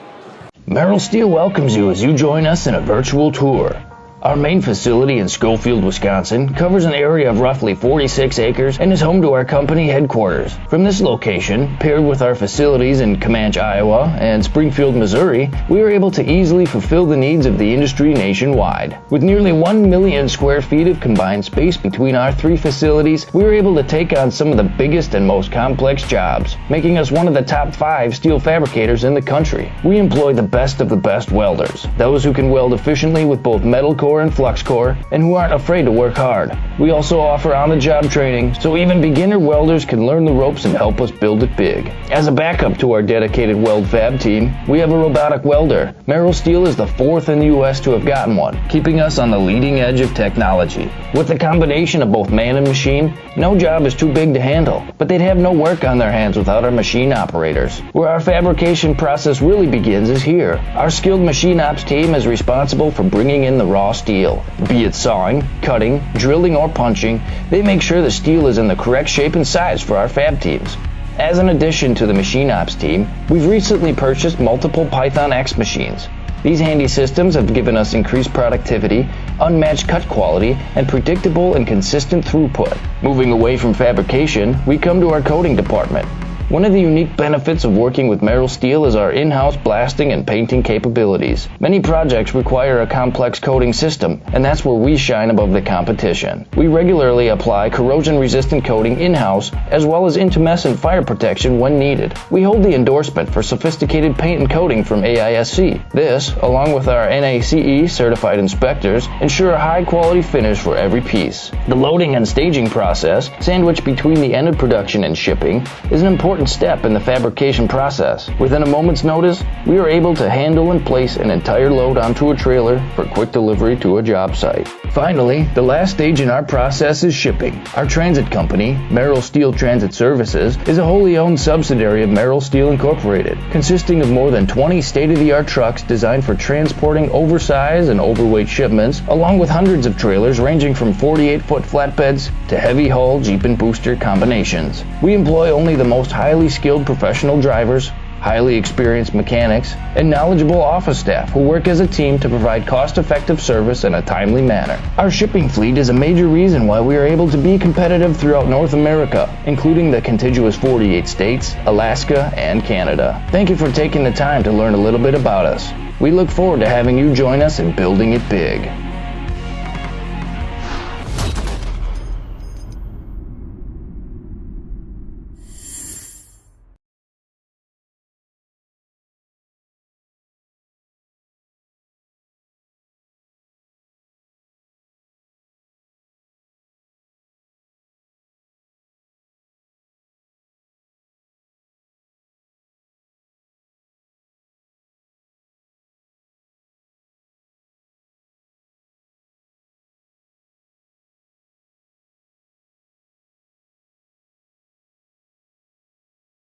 Merrill Steel welcomes you as you join us in a virtual tour. Our main facility in Schofield, Wisconsin covers an area of roughly 46 acres and is home to our company headquarters. From this location, paired with our facilities in Comanche, Iowa and Springfield, Missouri, we are able to easily fulfill the needs of the industry nationwide. With nearly 1 million square feet of combined space between our 3 facilities, we are able to take on some of the biggest and most complex jobs, making us one of the top 5 steel fabricators in the country. We employ the best of the best welders, those who can weld efficiently with both metal core and flux core, and who aren't afraid to work hard. We also offer on-the-job training, so even beginner welders can learn the ropes and help us build it big. As a backup to our dedicated weld fab team, we have a robotic welder. Merrill Steel is the 4th in the U.S. to have gotten one, keeping us on the leading edge of technology. With the combination of both man and machine, no job is too big to handle, but they'd have no work on their hands without our machine operators. Where our fabrication process really begins is here. Our skilled machine ops team is responsible for bringing in the raw steel. Be it sawing, cutting, drilling, or punching, they make sure the steel is in the correct shape and size for our fab teams. As an addition to the machine ops team, we've recently purchased multiple Python X machines. These handy systems have given us increased productivity, unmatched cut quality, and predictable and consistent throughput. Moving away from fabrication, we come to our coating department. One of the unique benefits of working with Merrill Steel is our in-house blasting and painting capabilities. Many projects require a complex coating system, and that's where we shine above the competition. We regularly apply corrosion-resistant coating in-house, as well as intumescent fire protection when needed. We hold the endorsement for sophisticated paint and coating from AISC. This, along with our NACE certified inspectors, ensure a high-quality finish for every piece. The loading and staging process, sandwiched between the end of production and shipping, is an important step in the fabrication process. Within a moment's notice, we are able to handle and place an entire load onto a trailer for quick delivery to a job site. Finally, the last stage in our process is shipping. Our transit company, Merrill Steel Transit Services, is a wholly owned subsidiary of Merrill Steel Incorporated, consisting of more than 20 state-of-the-art trucks designed for transporting oversized and overweight shipments, along with hundreds of trailers ranging from 48-foot flatbeds to heavy-haul Jeep and booster combinations. We employ only the most highly skilled professional drivers, highly experienced mechanics, and knowledgeable office staff who work as a team to provide cost-effective service in a timely manner. Our shipping fleet is a major reason why we are able to be competitive throughout North America, including the contiguous 48 states, Alaska, and Canada. Thank you for taking the time to learn a little bit about us. We look forward to having you join us in building it big.